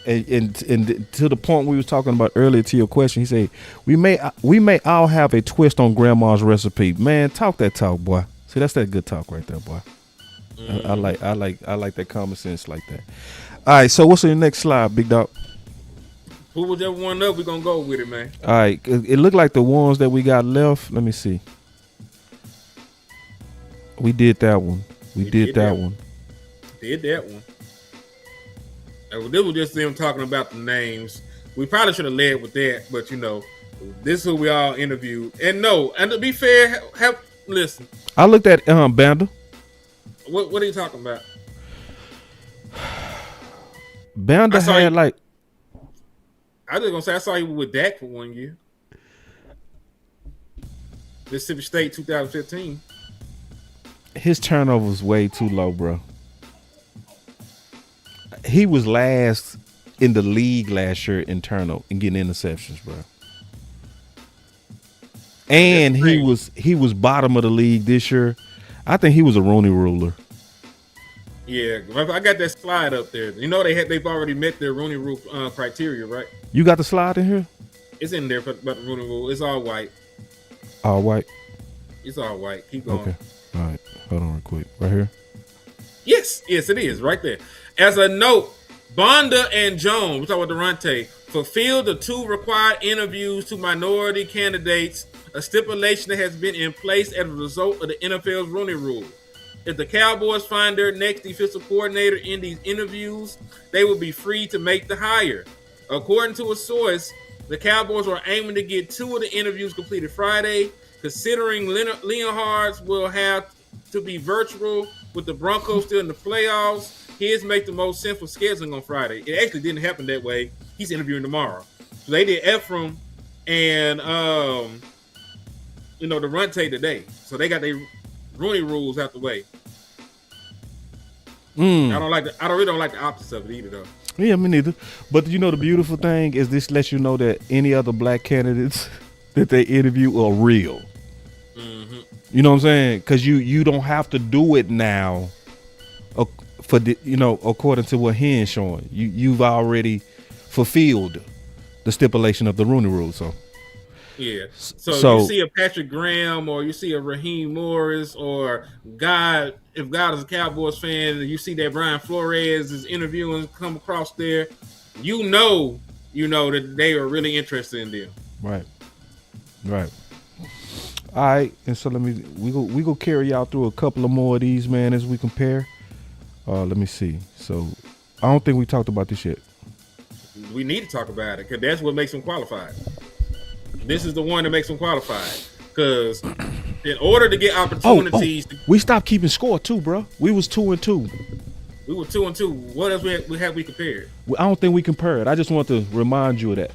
And to the point we was talking about earlier to your question, he said we may all have a twist on grandma's recipe. Man, talk that talk, boy. See, that's that good talk right there, boy. I like that common sense like that. All right, so what's in the next slide, big dog? Who was that one up? We're gonna go with it, man. All right, it looked like the ones that we got left. Let me see. We did that one. We did that one. Did that one. This was just them talking about the names. We probably should have led with that, but you know, this is who we all interviewed. And to be fair, listen. I looked at Banda. What are you talking about? Banda had like. I was just gonna say I saw you with Dak for 1 year. Mississippi State 2015. His turnover was way too low, bro. He was last in the league last year in turnover and getting interceptions, bro. And he was bottom of the league this year. I think he was a Rooney Ruler. Yeah, I got that slide up there. You know they've already met their Rooney Rule criteria, right? You got the slide in here? It's in there about the Rooney Rule. It's all white. All white? It's all white. Keep going. Okay. All right. Hold on real quick. Right here? Yes, it is. Right there. As a note, Bonda and Jones, we're talking about Daronte, fulfilled the 2 required interviews to minority candidates, a stipulation that has been in place as a result of the NFL's Rooney Rule. If the Cowboys find their next defensive coordinator in these interviews, they will be free to make the hire. According to a source, the Cowboys are aiming to get 2 of the interviews completed Friday, considering Leonhard will have to be virtual with the Broncos still in the playoffs. His make the most sense for scheduling on Friday. It actually didn't happen that way. He's interviewing tomorrow. So they did Ephraim and Daronte today. So they got their Rooney rules out the way. I really don't like the opposite of it either, though. Yeah, me neither. But you know the beautiful thing is this lets you know that any other black candidates that they interview are real. Mm-hmm. You know what I'm saying? Because you don't have to do it now for the, according to what Hen's showing, you've already fulfilled the stipulation of the Rooney Rule. So yeah. So you see a Patrick Graham or you see a Raheem Morris or if God is a Cowboys fan, and you see that Brian Flores is interviewing come across there, you know that they are really interested in them. Right. All right, and so we go carry y'all through a couple of more of these, man, as we compare. Let me see. So I don't think we talked about this yet. We need to talk about it because that's what makes them qualified. This is the one that makes them qualified because in order to get opportunities, we stopped keeping score too, bro. We was 2-2. We were 2-2. What else we compared? I don't think we compared. I just want to remind you of that.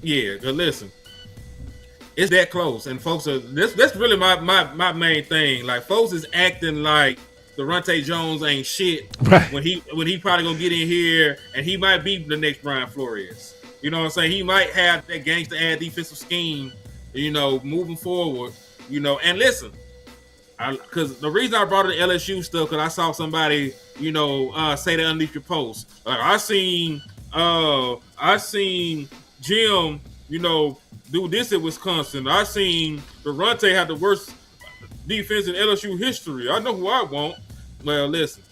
Yeah, because listen, it's that close, and folks are that's really my main thing. Like folks is acting like Daronte Jones ain't shit right. when he probably gonna get in here and he might be the next Brian Flores. You know what I'm saying? He might have that gangster ass defensive scheme, moving forward. And listen, because the reason I brought in the LSU stuff because I saw somebody, say that underneath your post. Like I seen Jim, do this at Wisconsin. I seen Daronte have the worst defense in LSU history. I know who I want. Well, listen,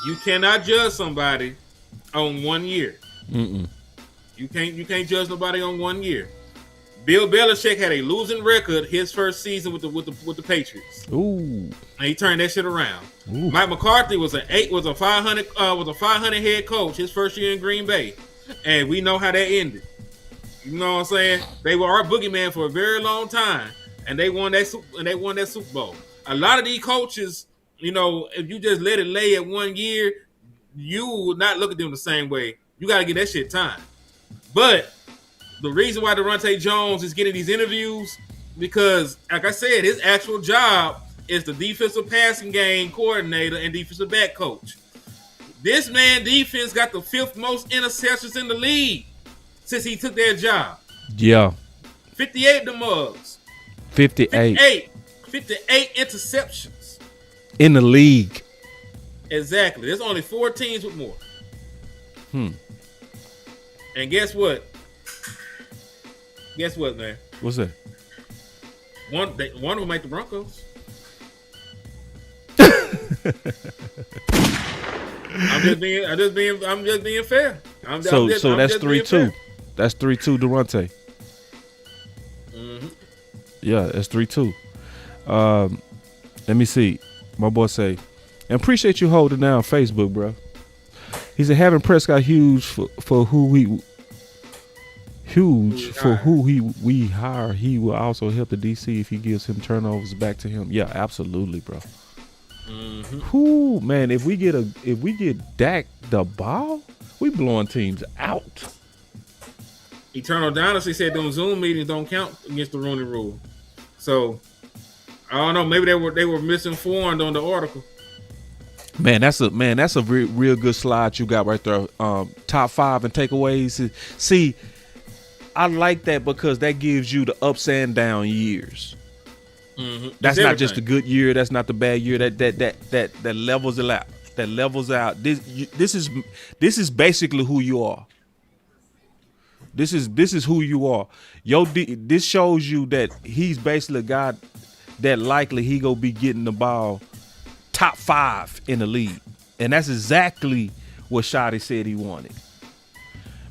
you cannot judge somebody on 1 year. Mm-mm. You can't judge nobody on 1 year. Bill Belichick had a losing record his first season with the Patriots. Ooh. And he turned that shit around. Ooh. Mike McCarthy was a 500 head coach his first year in Green Bay, and we know how that ended. You know what I'm saying? They were our boogeyman for a very long time, and they won that Super Bowl. A lot of these coaches, if you just let it lay at 1 year, you will not look at them the same way. You got to get that shit time. But the reason why Daronte Jones is getting these interviews, because, like I said, his actual job is the defensive passing game coordinator and defensive back coach. This man defense got the 5th most interceptions in the league since he took that job. Yeah. 58 the mugs. 58 interceptions. In the league. Exactly. There's only 4 teams with more. And guess what? Guess what, man? What's that? One will make the Broncos. I'm just being fair. So that's 3-2. That's 3-2 Daronte. Mm-hmm. Yeah, that's 3-2. Let me see. My boy say, and appreciate you holding down Facebook, bro. He said having Prescott huge for who we hire. He will also help the DC if he gives him turnovers back to him. Yeah, absolutely, bro. Mm-hmm. Whoo, man, if we get Dak the ball, we blowing teams out. Eternal Dynasty said those Zoom meetings don't count against the Rooney Rule. So I don't know. Maybe they were misinformed on the article. Man, that's a real good slide you got right there. Top 5 and takeaways. See, I like that because that gives you the ups and down years. Mm-hmm. That's not just a good year. That's not the bad year. That levels it out. That levels out. This is basically who you are. This is who you are. This shows you that he's basically a guy that likely he gonna be getting the ball top 5 in the league, and that's exactly what Shotty said he wanted.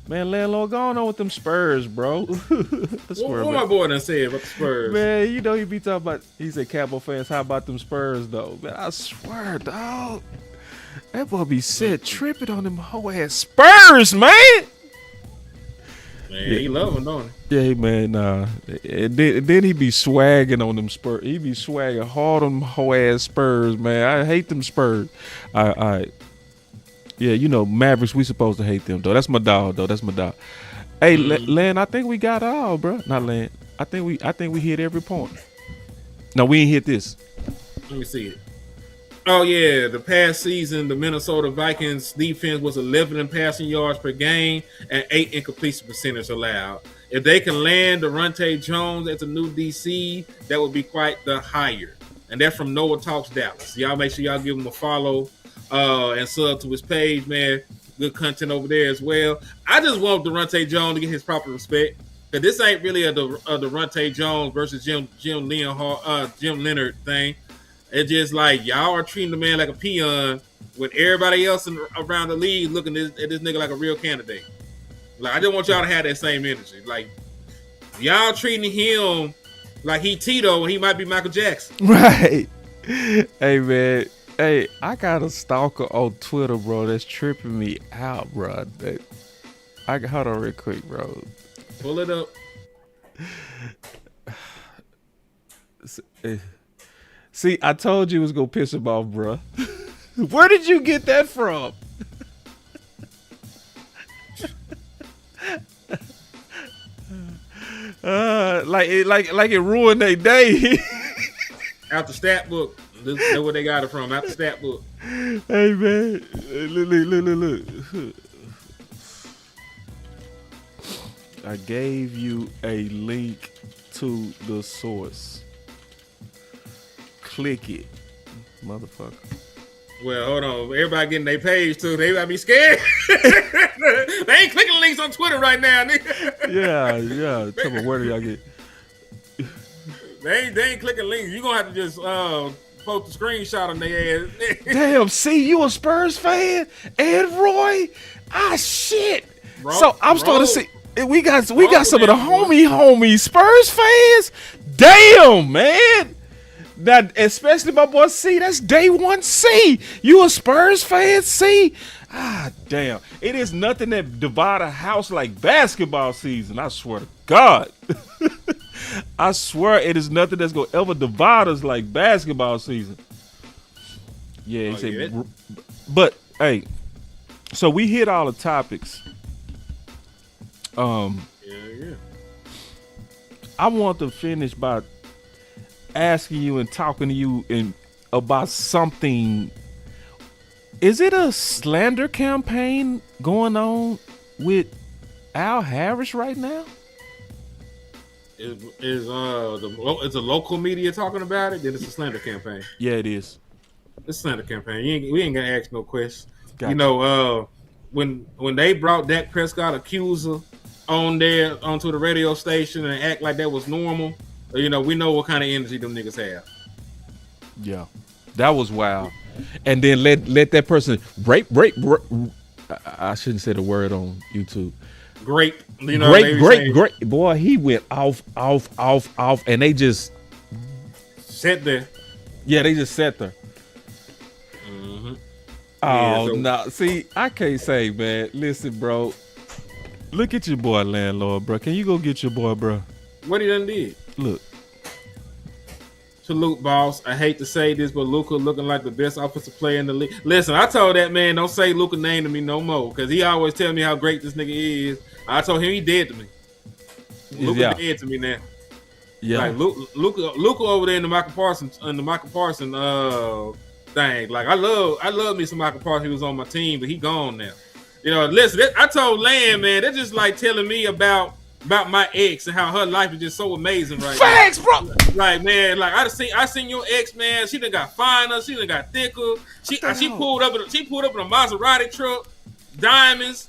Man, Leonhard, go on with them Spurs, bro. What my boy done said about the Spurs? Man, he be talking about. He said, "Cowboy fans, how about them Spurs, though?" Man, I swear, dog, that boy be tripping on them whole ass Spurs, man. Man, he love them, don't he? Yeah, man. Nah. And then he be swagging on them Spurs. He be swagging hard on them whole ass Spurs, man. I hate them Spurs. Yeah, Mavericks. We supposed to hate them though. That's my dog, though. That's my dog. Hey, Len, I think we got it all, bro. Not Len. I think we hit every point. No, we ain't hit this. Let me see it. Oh yeah, the past season, the Minnesota Vikings defense was 11 in passing yards per game and 8 incompletion percentage allowed. If they can land Daronte Jones as a new DC, that would be quite the higher. And that's from Noah Talks Dallas. Y'all make sure y'all give him a follow and sub to his page, man. Good content over there as well. I just want Daronte Jones to get his proper respect. Because this ain't really a Daronte Jones versus Jim Leonhard thing. It's just like y'all are treating the man like a peon when everybody else around the league looking at this nigga like a real candidate. Like, I just want y'all to have that same energy. Like, y'all treating him like he Tito and he might be Michael Jackson. Right. Hey, man. Hey, I got a stalker on Twitter, bro, that's tripping me out, bro. Hold on real quick, bro. Pull it up. See, I told you it was going to piss him off, bro. Where did you get that from? Like it ruined their day. Out the stat book. That's where they got it from. Out the stat book. Hey, man. Look. I gave you a link to the source. Click it, motherfucker. Well, hold on. Everybody getting their page too. They gotta be scared. They ain't clicking links on Twitter right now, nigga. Yeah. Tell me, where do y'all get? They ain't clicking links. You gonna have to just post a screenshot on their ass. Damn, see, you a Spurs fan? And Roy? Ah, shit. So I'm starting to see. We got some of the homie Spurs fans. Damn, man. That, especially my boy C. That's day one C. You a Spurs fan, C? Ah, damn. It is nothing that divide a house like basketball season. I swear to God. I swear it is nothing that's going to ever divide us like basketball season. Yeah, but, hey, so we hit all the topics. Yeah. I want to finish by asking you and talking to you about something. Is it a slander campaign going on with Al Harris right now? Is the local media talking about it? Then it's a slander campaign. Yeah, it is. It's a slander campaign. We ain't gonna ask no questions. Gotcha. You know, when they brought Dak Prescott accuser onto the radio station and act like that was normal, you know, we know what kind of energy them niggas have. Yeah, that was wild. And then let that person rape. I shouldn't say the word on YouTube. Great, you know. Great. Boy, he went off, and they just sat there. Yeah, they just sat there. Mm-hmm. Oh, no. See, I can't say, man. Listen, bro. Look at your boy, Landlord, bro. Can you go get your boy, bro? What he done did? Look. Salute, boss. I hate to say this, but Luka looking like the best offensive player in the league. Listen, I told that man, don't say Luka name to me no more, because he always tell me how great this nigga is. I told him he dead to me. Luka dead to me now. Yeah. Like Luka over there in the Micah Parsons thing. Like I love me some Micah Parsons. He was on my team, but he gone now. You know, listen, I told Land, man, they're just like telling me about my ex and how her life is just so amazing right now. Facts, bro. Like, man, like I seen your ex, man. She done got finer, she done got thicker. She pulled up in a Maserati truck, diamonds,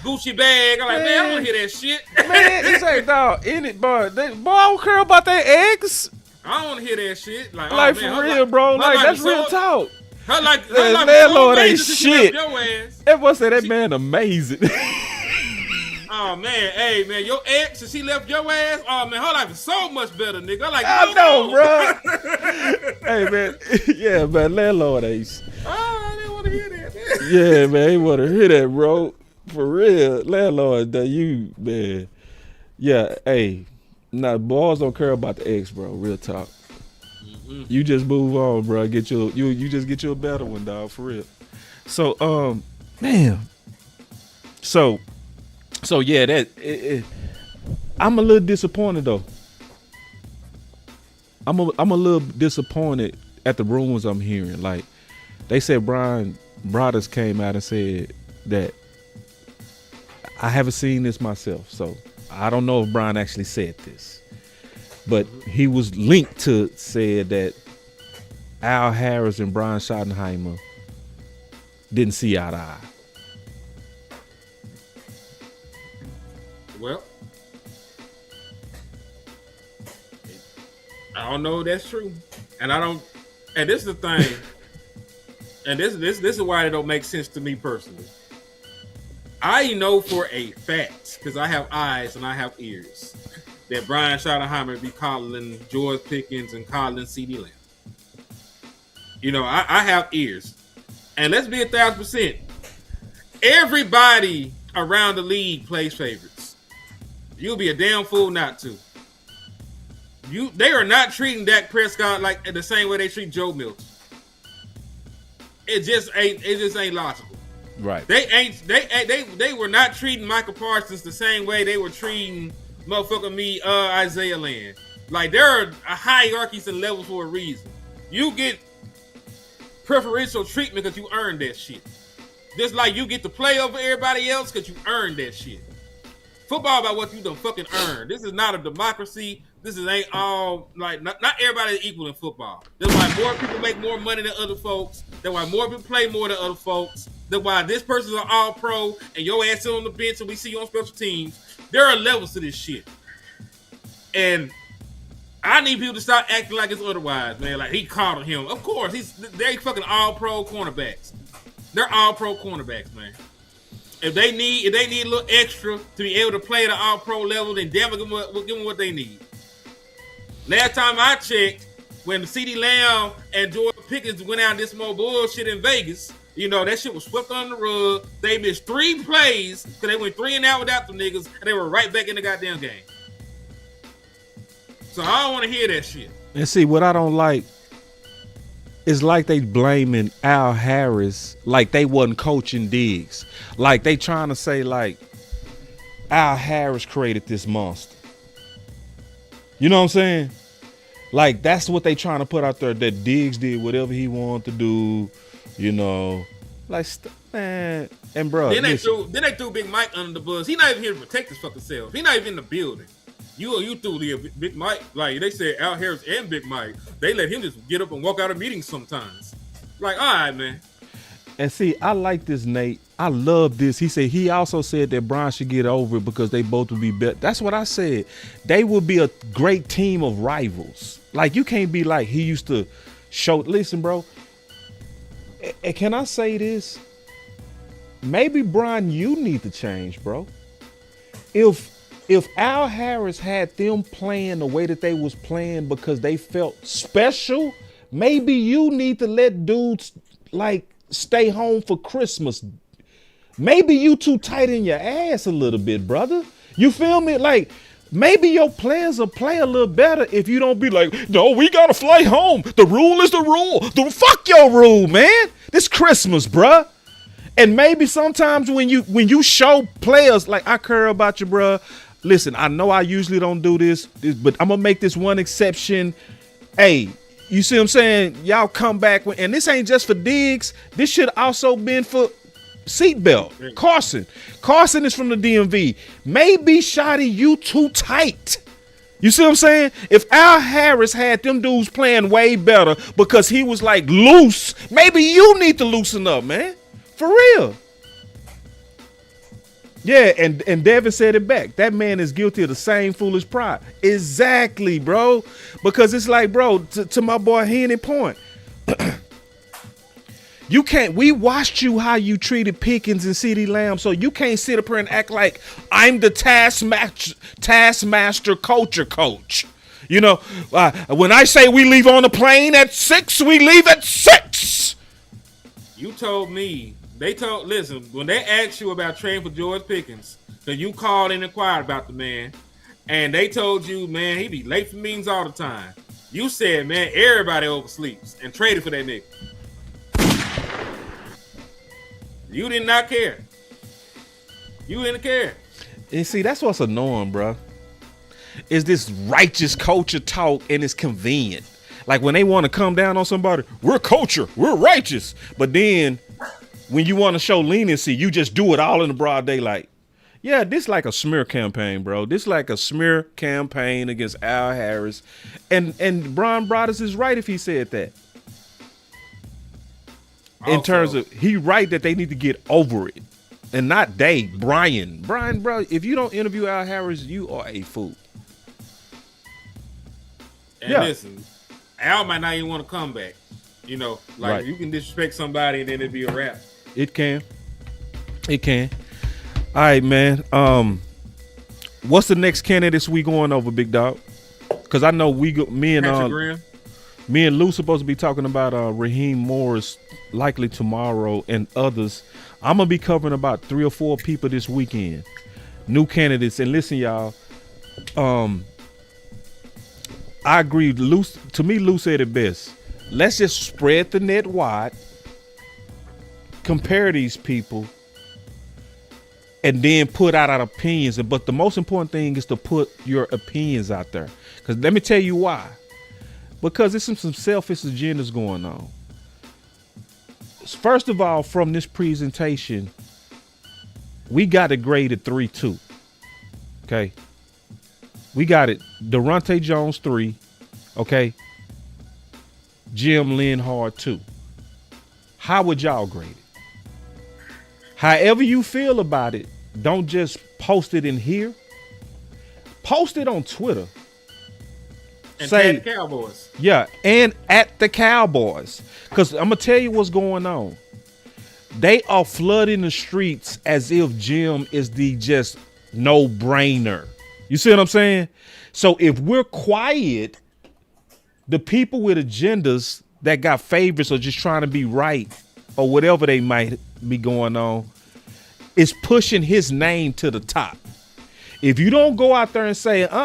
Gucci bag. I'm like, man, I don't want to hear that shit. Man, this ain't dog in it, boy. Boy, I don't care about their ex. I don't want to hear that shit. Like man, for real, bro. Like that's real talk. Her landlord ain't shit. That boy said that she, man amazing. Oh man, hey man, your ex and she left your ass. Oh man, her life is so much better, nigga. I'm like, I know, bro. Hey man, yeah, man, landlord ace. Oh, I didn't want to hear that. Man. Yeah, man, he want to hear that, bro. For real, landlord, that you, man. Yeah, hey, nah, boys don't care about the ex, bro. Real talk. Mm-hmm. You just move on, bro. You just get you a better one, dog. For real. So, man. So yeah, I'm a little disappointed though. I'm a little disappointed at the rumors I'm hearing. Like they said, Brian Broaddus came out and said that I haven't seen this myself, so I don't know if Brian actually said this, but he was linked to said that Al Harris and Brian Schottenheimer didn't see eye to eye? Well, I don't know if that's true, and I don't. And this is the thing, and this is why it don't make sense to me personally. I know for a fact, because I have eyes and I have ears, that Brian Schottenheimer be calling George Pickens and calling CeeDee Lamb. You know, I have ears, and let's be 1,000%. Everybody around the league plays favorites. You'll be a damn fool not to. They are not treating Dak Prescott like the same way they treat Joe Milton. It just ain't logical. Right. They were not treating Micah Parsons the same way they were treating Isaiah Land. Like, there are hierarchies and levels for a reason. You get preferential treatment because you earned that shit. Just like you get to play over everybody else because you earned that shit. Football about what you done fucking earned. This is not a democracy. This ain't all, like, not everybody is equal in football. That's why more people make more money than other folks. That's why more people play more than other folks. That's why this person's an all-pro and your ass is on the bench and we see you on special teams. There are levels to this shit. And I need people to stop acting like it's otherwise, man. Like, he called him. Of course, they fucking all-pro cornerbacks. They're all-pro cornerbacks, man. If they need a little extra to be able to play at an all-pro level, then damn it, we'll give them what they need. Last time I checked, when CeeDee Lamb and George Pickens went out this more bullshit in Vegas, you know, that shit was swept under the rug. They missed 3 plays because they went 3 and out without them niggas, and they were right back in the goddamn game. So I don't want to hear that shit. And see, what I don't like is like they blaming Al Harris like they wasn't coaching Diggs. Like they trying to say like Al Harris created this monster. You know what I'm saying? Like that's what they trying to put out there, that Diggs did whatever he wanted to do, you know. Like, man, and bro. Then they threw Big Mike under the bus. He not even here to protect his fucking self. He not even in the building. You threw the Big Mike, like they said Al Harris and Big Mike. They let him just get up and walk out of meetings sometimes. Like, all right, man. And see, I like this, Nate. I love this. He also said that Brian should get over it because they both would be better. That's what I said. They would be a great team of rivals. Like, you can't be like he used to show. Listen, bro. And can I say this? Maybe, Brian, you need to change, bro. If Al Harris had them playing the way that they was playing because they felt special, maybe you need to let dudes like stay home for Christmas. Maybe you too tight in your ass a little bit, brother. You feel me? Like, maybe your players will play a little better if you don't be like, no, we gotta fly home. The rule is the rule. Fuck your rule, man. This Christmas, bruh. And maybe sometimes when you show players, like, I care about you, bruh. Listen, I know I usually don't do this, but I'm gonna make this one exception. Hey, you see what I'm saying? Y'all come back and this ain't just for Diggs. This should also been for Seatbelt. Carson is from the DMV. Maybe, Shotty, you too tight. You see what I'm saying? If Al Harris had them dudes playing way better because he was like loose, maybe you need to loosen up, man. For real. Yeah, and Devin said it back. That man is guilty of the same foolish pride. Exactly, bro. Because it's like, bro, to my boy Henny point. You can't. We watched you how you treated Pickens and CeeDee Lamb, so you can't sit up here and act like I'm the taskmaster culture coach. You know, when I say we leave on the plane at 6, we leave at 6. You told me. Listen, when they asked you about trading for George Pickens, then you called and inquired about the man, and they told you, man, he be late for meetings all the time. You said, man, everybody oversleeps and traded for that nigga. You did not care. You didn't care. And see, that's what's annoying, bro. Is this righteous culture talk, and it's convenient. Like when they want to come down on somebody, we're culture, we're righteous. But then when you want to show leniency, you just do it all in the broad daylight. Yeah, this like a smear campaign, bro. This like a smear campaign against Al Harris. And Brian Broaddus is right if he said that. in terms of he right that they need to get over it, and not Brian, bro. If you don't interview Al Harris, you are a fool. And listen, Al might not even want to come back. You know, like you can disrespect somebody and then it'd be a wrap. It can. All right, man. What's the next candidates we going over, big dog? Because I know me and Lou supposed to be talking about Raheem Morris likely tomorrow and others. I'm gonna be covering about 3 or 4 people this weekend, new candidates. And listen, y'all, I agree. Lou said it best. Let's just spread the net wide, compare these people, and then put out our opinions. But the most important thing is to put your opinions out there. Because let me tell you why. Because there's some selfish agendas going on. First of all, from this presentation, we got it graded 3-2. Okay. We got it. Daronte Jones 3. Okay. Jim Leonhard 2. How would y'all grade it? However you feel about it, don't just post it in here. Post it on Twitter. And say the Cowboys. Yeah, and at the Cowboys. Because I'm going to tell you what's going on. They are flooding the streets as if Jim is the just no-brainer. You see what I'm saying? So if we're quiet, the people with agendas that got favorites or just trying to be right or whatever they might be going on is pushing his name to the top. If you don't go out there and say, no,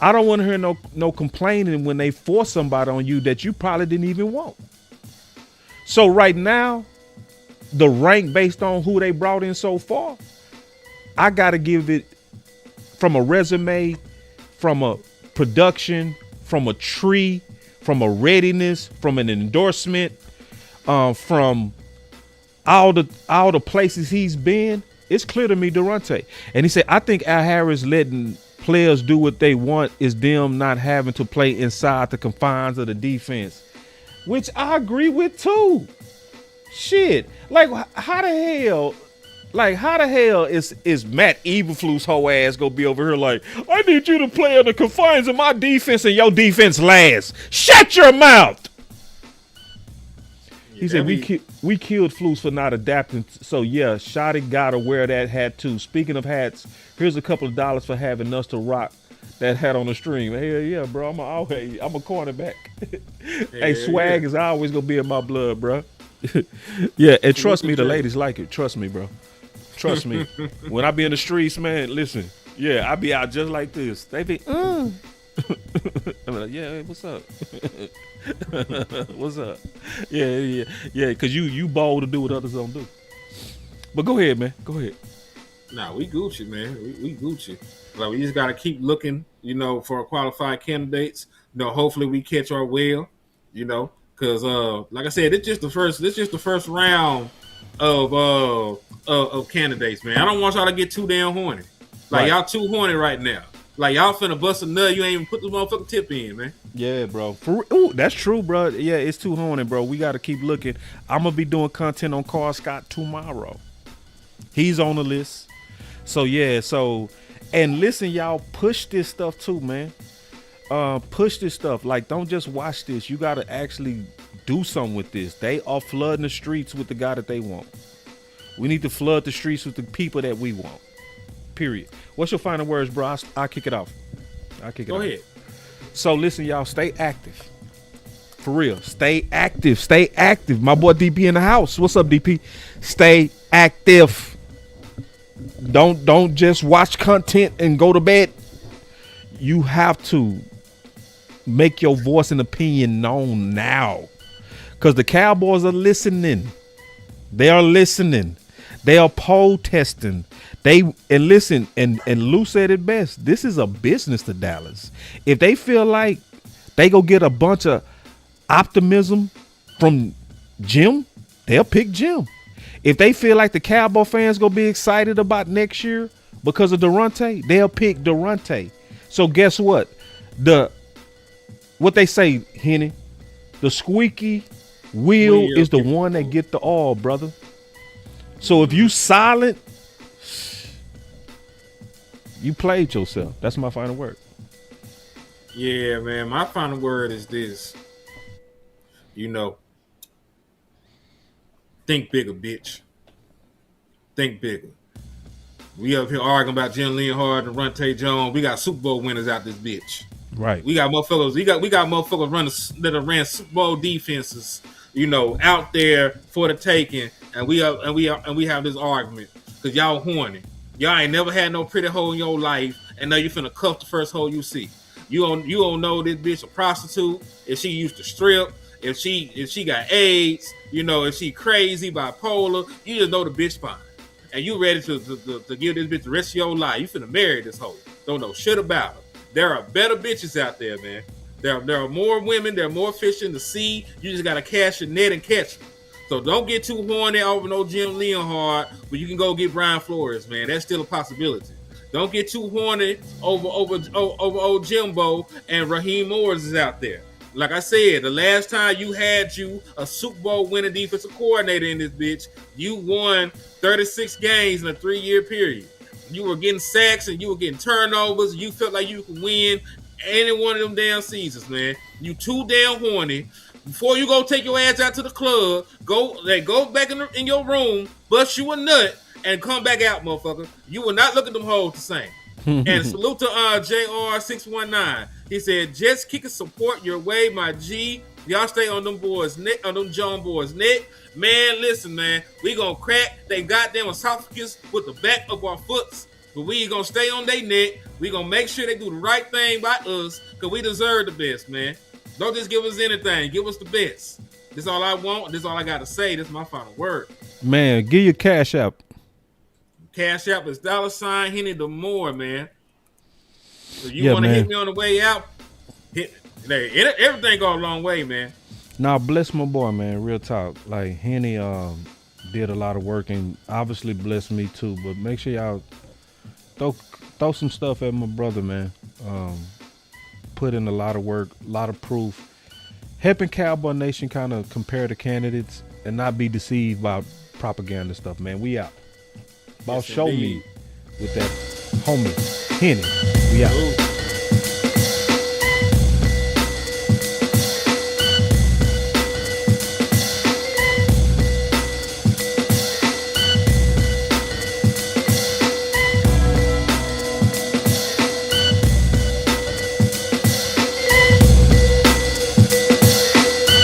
I don't want to hear no complaining when they force somebody on you that you probably didn't even want. So right now, the rank based on who they brought in so far, I got to give it from a resume, from a production, from a tree, from a readiness, from an endorsement, from all the places he's been. It's clear to me, Daronte. And he said, I think Al Harris letting players do what they want is them not having to play inside the confines of the defense, which I agree with too. Shit, like how the hell is Matt Eberflus whole ass gonna be over here like, I need you to play in the confines of my defense and your defense last. Shut your mouth. He said we killed Flus for not adapting. So yeah, Shotty gotta wear that hat too. Speaking of hats, here's a couple of dollars for having us to rock that hat on the stream. Hell yeah, bro. I'm a cornerback. Hey, swag is always gonna be in my blood, bro. Yeah, and trust me, the ladies like it. Trust me, bro. Trust me. When I be in the streets, man, listen. Yeah, I be out just like this. They be, I'm like, yeah, hey, what's up? What's up? Yeah, because you bold to do what others don't do. But go ahead, man. Go ahead. Nah, we Gucci, man. We Gucci. Like, we just got to keep looking, for qualified candidates. Hopefully we catch our whale, because like I said, this just the first round of candidates, man. I don't want y'all to get too damn horny. Like, y'all too horny right now. Like, y'all finna bust a nut. You ain't even put the motherfucking tip in, man. Yeah, bro. Ooh, that's true, bro. Yeah, it's too horny, bro. We got to keep looking. I'm going to be doing content on Carl Scott tomorrow. He's on the list. So, yeah. And listen, y'all, push this stuff too, man. Push this stuff. Like, don't just watch this. You got to actually do something with this. They are flooding the streets with the guy that they want. We need to flood the streets with the people that we want. Period. What's your final words, bro? I'll kick it off. Go ahead. So listen, y'all, stay active. For real. Stay active. Stay active. My boy DP in the house. What's up, DP? Stay active. Don't just watch content and go to bed. You have to make your voice and opinion known now. Because the Cowboys are listening. They are listening. They are poll testing. Listen, and Lou said it best. This is a business to Dallas. If they feel like they go get a bunch of optimism from Jim, they'll pick Jim. If they feel like the Cowboy fans gonna be excited about next year because of Daronte, they'll pick Daronte. So guess what? The what they say, Henny, the squeaky wheel is the one that get the oil, brother. So if you silent, you played yourself. That's my final word. Yeah, man. My final word is this. Think bigger, bitch. Think bigger. We up here arguing about Jim Leonhard and Daronte Jones. We got Super Bowl winners out this bitch. Right. We got motherfuckers. We got motherfuckers that have ran Super Bowl defenses, out there for the taking, and we have this argument because y'all horny. Y'all ain't never had no pretty hoe in your life, and now you finna cuff the first hoe you see. You don't know this bitch a prostitute, if she used to strip, if she got AIDS, if she crazy, bipolar, you just know the bitch fine. And you ready to give this bitch the rest of your life. You finna marry this hoe. Don't know shit about her. There are better bitches out there, man. There are more women, there are more fish in the sea. You just gotta cast your net and catch them. So don't get too horny over no Jim Leonhard, but you can go get Brian Flores, man. That's still a possibility. Don't get too horny over old Jimbo and Raheem Morris is out there. Like I said, the last time you had a Super Bowl winning defensive coordinator in this bitch, you won 36 games in a 3-year period. You were getting sacks and you were getting turnovers. You felt like you could win any one of them damn seasons, man. You too damn horny. Before you go take your ass out to the club, go back in your room, bust you a nut, and come back out, motherfucker. You will not look at them hoes the same. And salute to JR619. He said, just kick a support your way, my G. Y'all stay on them boys' neck, on them John boys' neck. Man, listen, man. We gonna crack they goddamn esophagus with the back of our foots. But we ain't gonna stay on their neck. We gonna make sure they do the right thing by us, because we deserve the best, man. Don't just give us anything. Give us the best. This is all I want. This is all I got to say. This is my final word. Man, give your cash app. Cash app is $ Henny the more, man. So you want to hit me on the way out, hit me. Everything go a long way, man. Now, bless my boy, man. Real talk. Like, Henny did a lot of work and obviously blessed me too. But make sure y'all throw some stuff at my brother, man. Put in a lot of work, a lot of proof. Helping Cowboy Nation kind of compare the candidates and not be deceived by propaganda stuff, man. We out. Boss, show me with that homie, Henny. We out. Ooh.